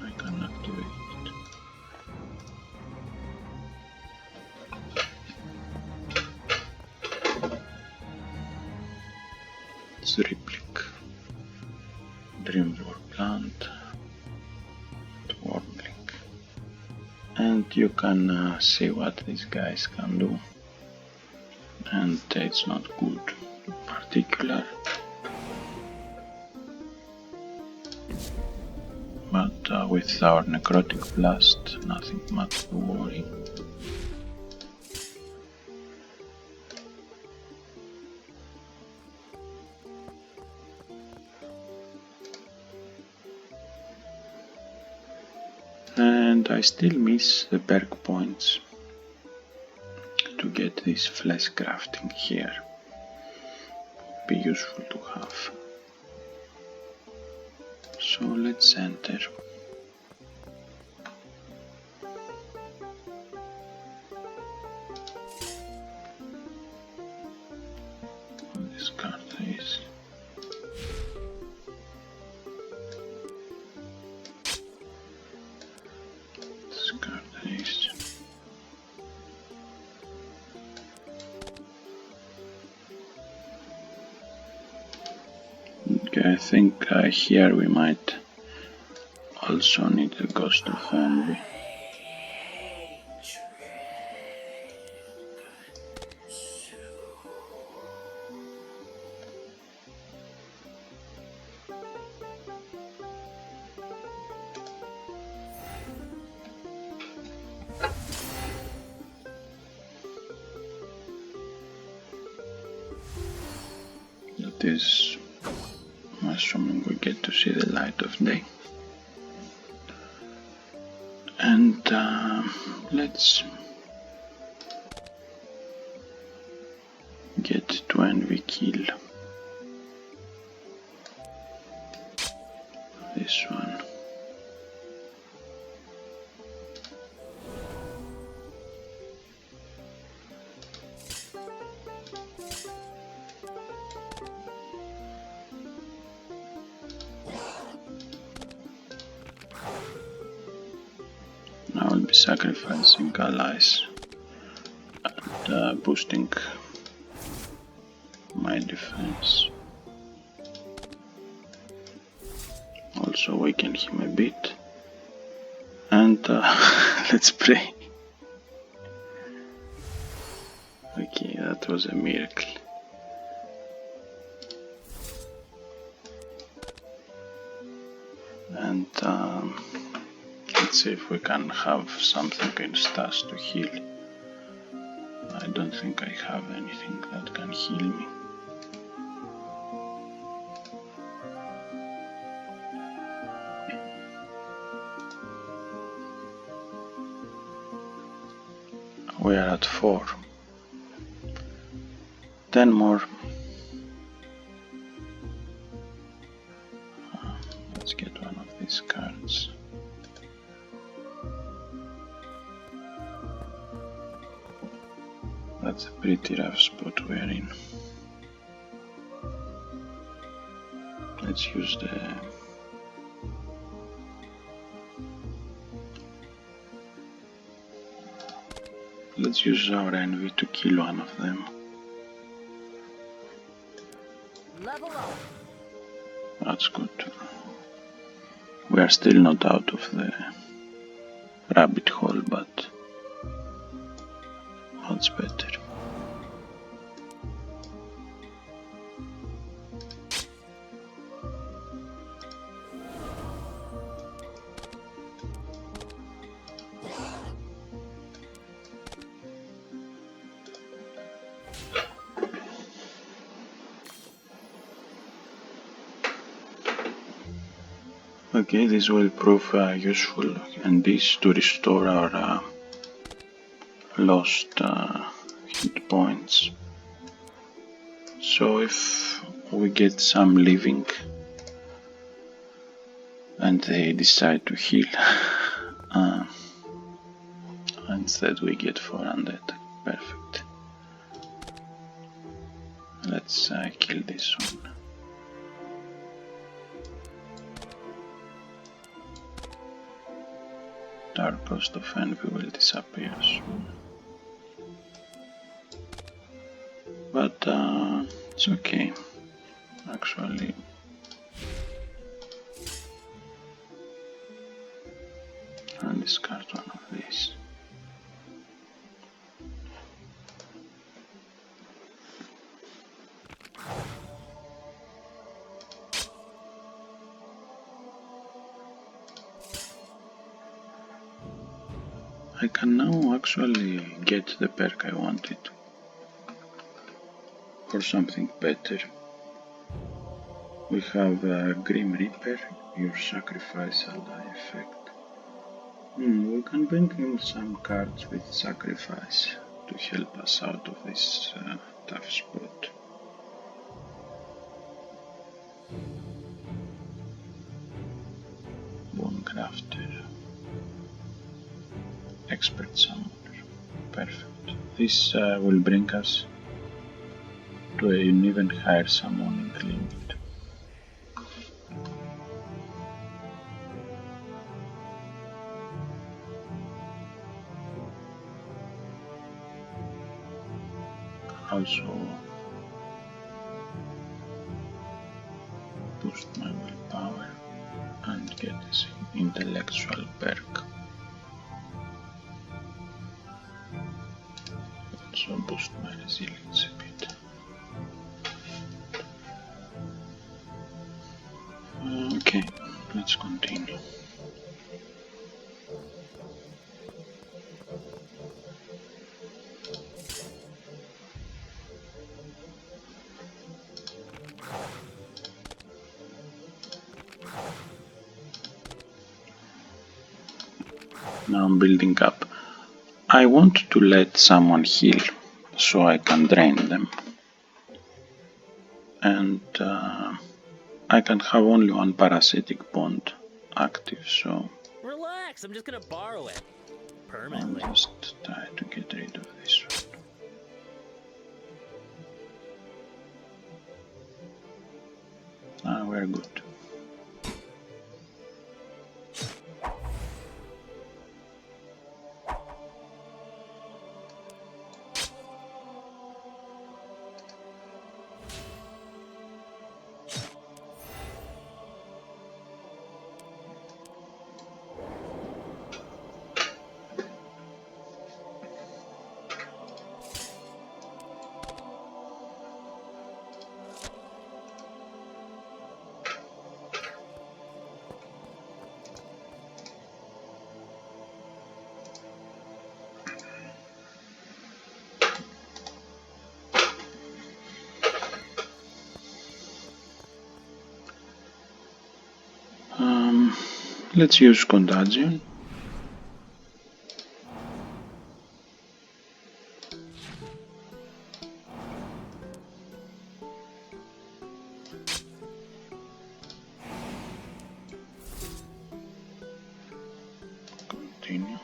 I can activate it. It's Replic, Dreamworld Plant, Wormling, and you can see what these guys can do, and it's not good in particular, but with our Necrotic Blast, nothing much to worry. And I still miss the perk points to get this flesh crafting here. Be useful to have. So let's enter. This card is. This card is. Okay, I think here we might also need a Ghost of Envy. That is, assuming we get to see the light of day. And let's get to envy kill this one. I will be sacrificing allies and boosting my defense. Also weaken him a bit. And let's pray. Okay, that was a miracle. And let's see if we can have something in stash to heal. I don't think I have anything that can heal me. We are at 4. 10 more. Let's get one of these cards. That's a pretty rough spot we're in. Let's use the Let's use our envy to kill one of them. Level up. That's good. We are still not out of the rabbit hole, but much better. Okay, this will prove useful, and this to restore our lost hit points. So if we get some living and they decide to heal, instead we get 4 undead. Perfect. Let's kill this one. Dark Cost of Envy will disappear soon. But it's okay. Actually, I'll discard one of these. I can now actually get the perk I wanted for something better. We have Grim Reaper, your sacrificial die effect. We can bring in some cards with sacrifice to help us out of this tough spot. Bone Grafter, Expert Summoner, perfect. This will bring us to an even higher summoning limit. Also boost my willpower and get this intellectual perk. Also boost my resilience a bit. Okay, let's continue. Now I'm building up. I want to let someone heal so I can drain them. And I can have only one parasitic bond active, so Relax, I'm just gonna borrow it. I'll Permanently. just try to get rid of this one. We're good. Let's use Contagion. Continue.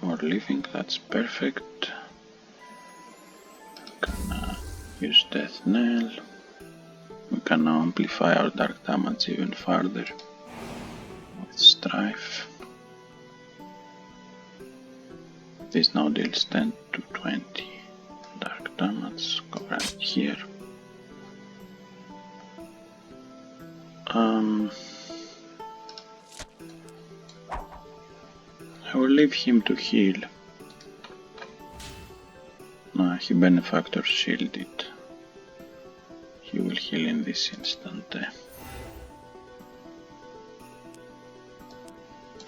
More living, that's perfect. Can use Death Knell. We can now amplify our dark damage even further with Strife. This now deals 10 to 20 dark damage, go right here. I will leave him to heal. He Benefactor shielded. He will heal in this instant.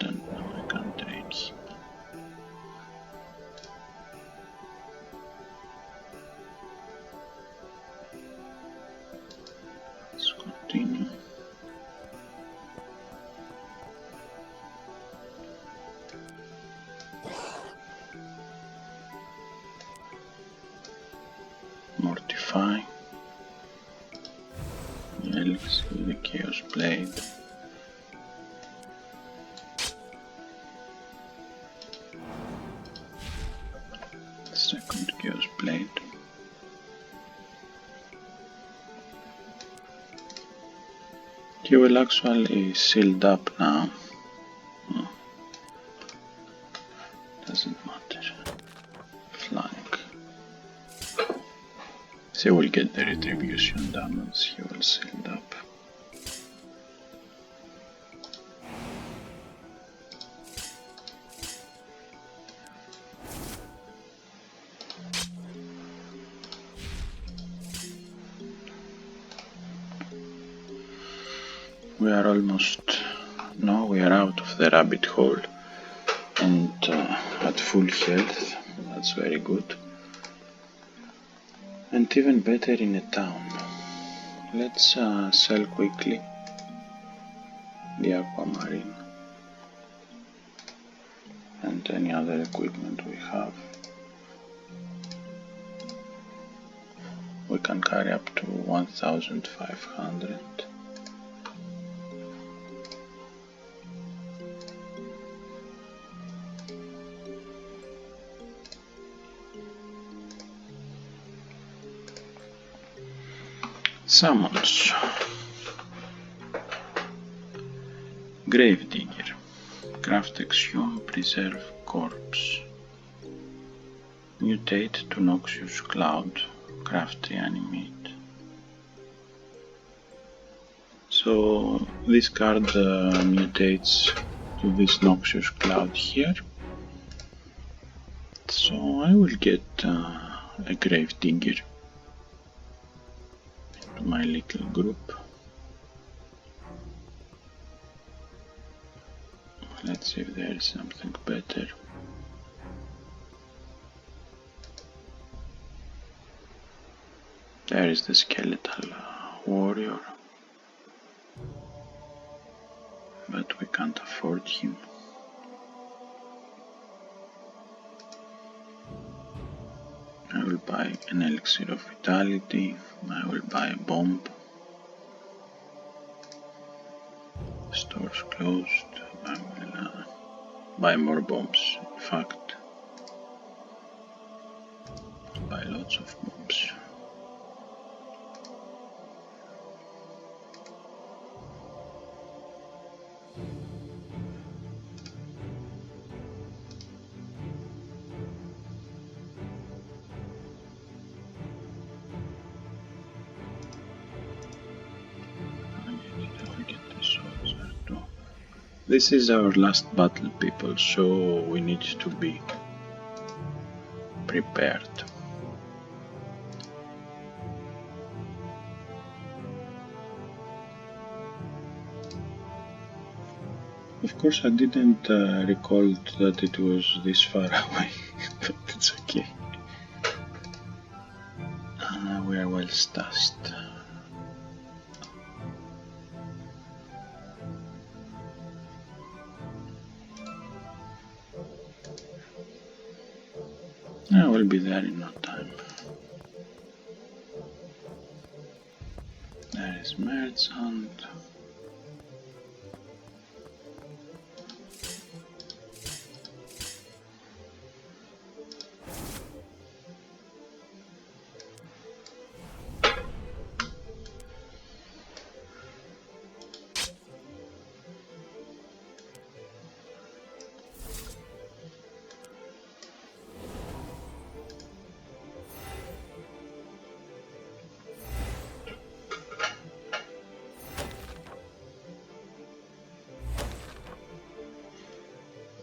Then now I can drain him. Let's continue. Elixir, the Chaos Blade. Second Chaos Blade. He will actually sealed up now. Oh, doesn't matter. Flank. He will get the retribution damage, he will sealed up. We are almost, no, we are out of the rabbit hole and at full health, that's very good. And even better in a town. Let's sell quickly the aquamarine and any other equipment we have. We can carry up to 1500. Summons. Gravedigger. Craft exhume, preserve corpse. Mutate to noxious cloud. Craft reanimate. So this card mutates to this noxious cloud here. So I will get a Gravedigger to my little group. Let's see if there is something better. There is the skeletal warrior, but we can't afford him. I will buy an elixir of vitality, I will buy a bomb. Stores closed, I will buy more bombs, in fact. Buy lots of bombs. This is our last battle, people, so we need to be prepared. Of course, I didn't recall that it was this far away, but it's okay. We are well stashed. I will be there in no time. There is Merchant.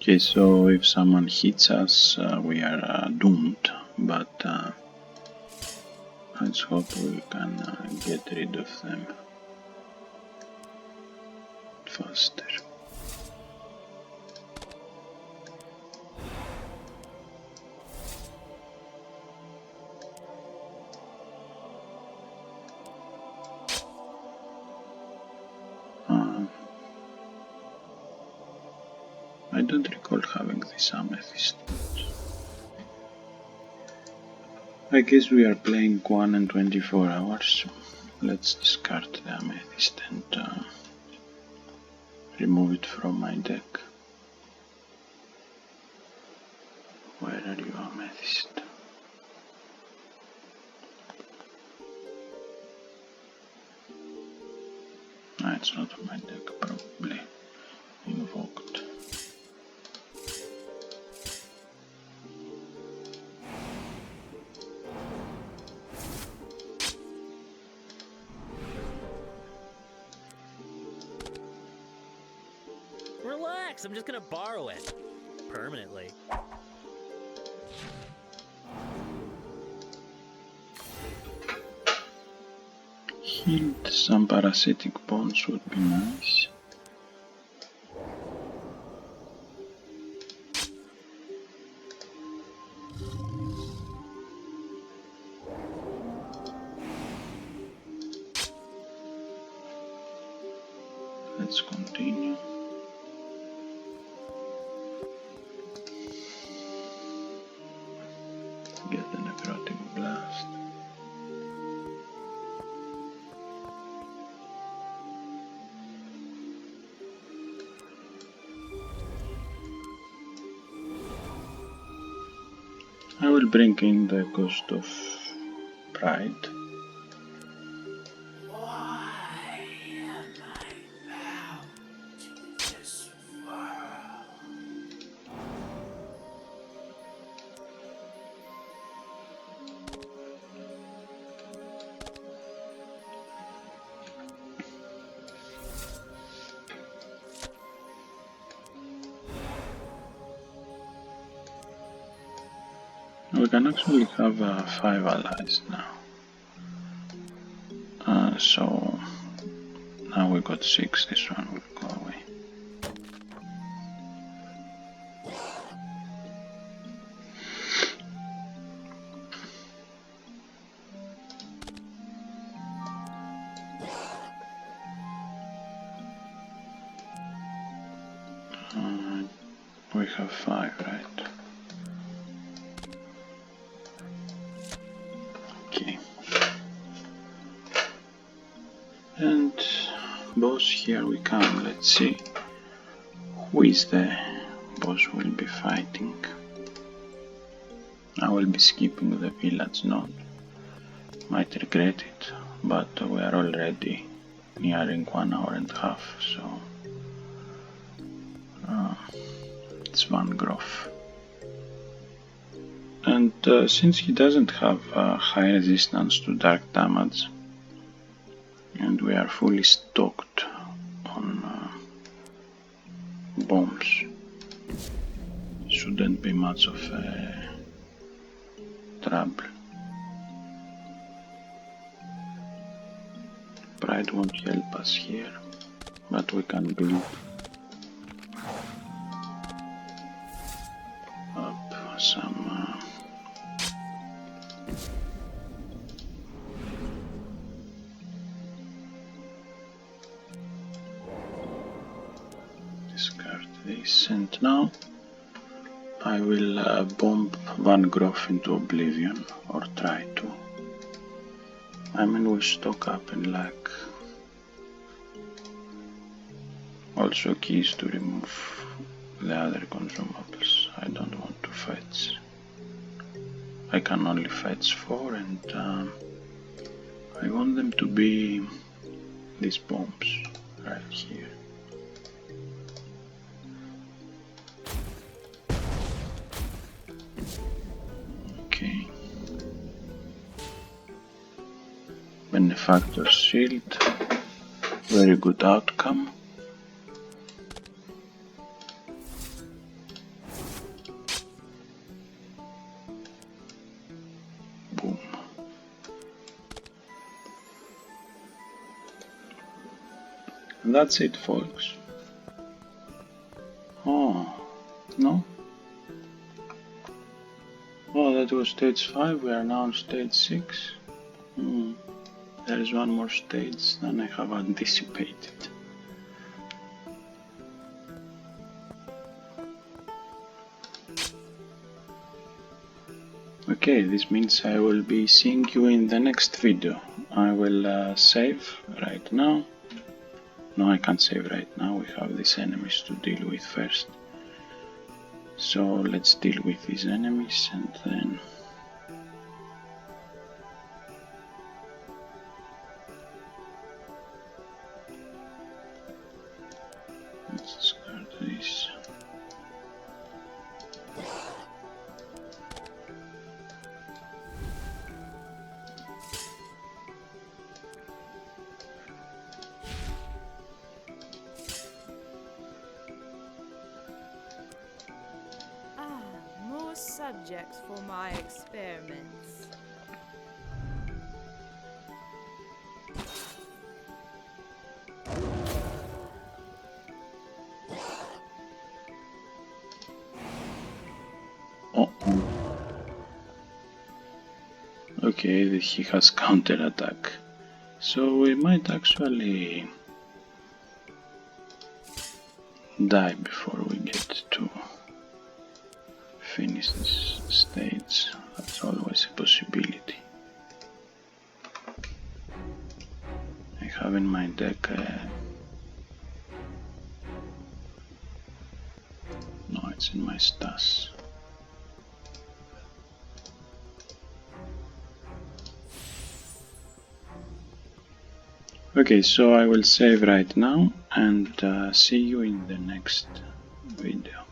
Okay, so if someone hits us, we are doomed, but let's hope we can get rid of them faster. I don't recall having this amethyst, but I guess we are playing 1 and 24 hours. let's discard the amethyst and remove it from my deck. Where are you, amethyst? No, it's not on my deck, probably invoked. Relax, I'm just gonna borrow it. Permanently. Healed, some parasitic bones would be nice. Let's continue. Get the necrotic blast. I will bring in the Ghost of Pride. Why am I bound to this world? We can actually have 5 allies now. So now we got 6, this one will go away. We have 5, right? Okay. And boss, here we come. Let's see who is the boss we'll be fighting. I will be skipping the village node. Might regret it, but we are already nearing 1 hour and a half, so it's Van Groff. And since he doesn't have high resistance to dark damage, and we are fully stocked on bombs, shouldn't be much of a trouble. Pride won't help us here, but we can build up some discard this, and now I will bomb Van Groff into oblivion, or try to. I mean, we stock up in luck. Also keys to remove the other consumables. I don't want to fetch. I can only fetch 4, and I want them to be these bombs right here. Okay. Benefactor's Shield. Very good outcome. Boom. And that's it, folks. Oh, no? Oh, that was stage 5, we are now on stage 6. There is one more stage than I have anticipated. Okay, this means I will be seeing you in the next video. I will save right now. No, I can't save right now, we have these enemies to deal with first. So let's deal with these enemies and then let's discard this. More subjects for my experiments. Okay, he has counter attack, so we might actually die before we get to finish this stage. That's always a possibility. I have in my deck no, it's in my stash. Okay, so I will save right now and see you in the next video.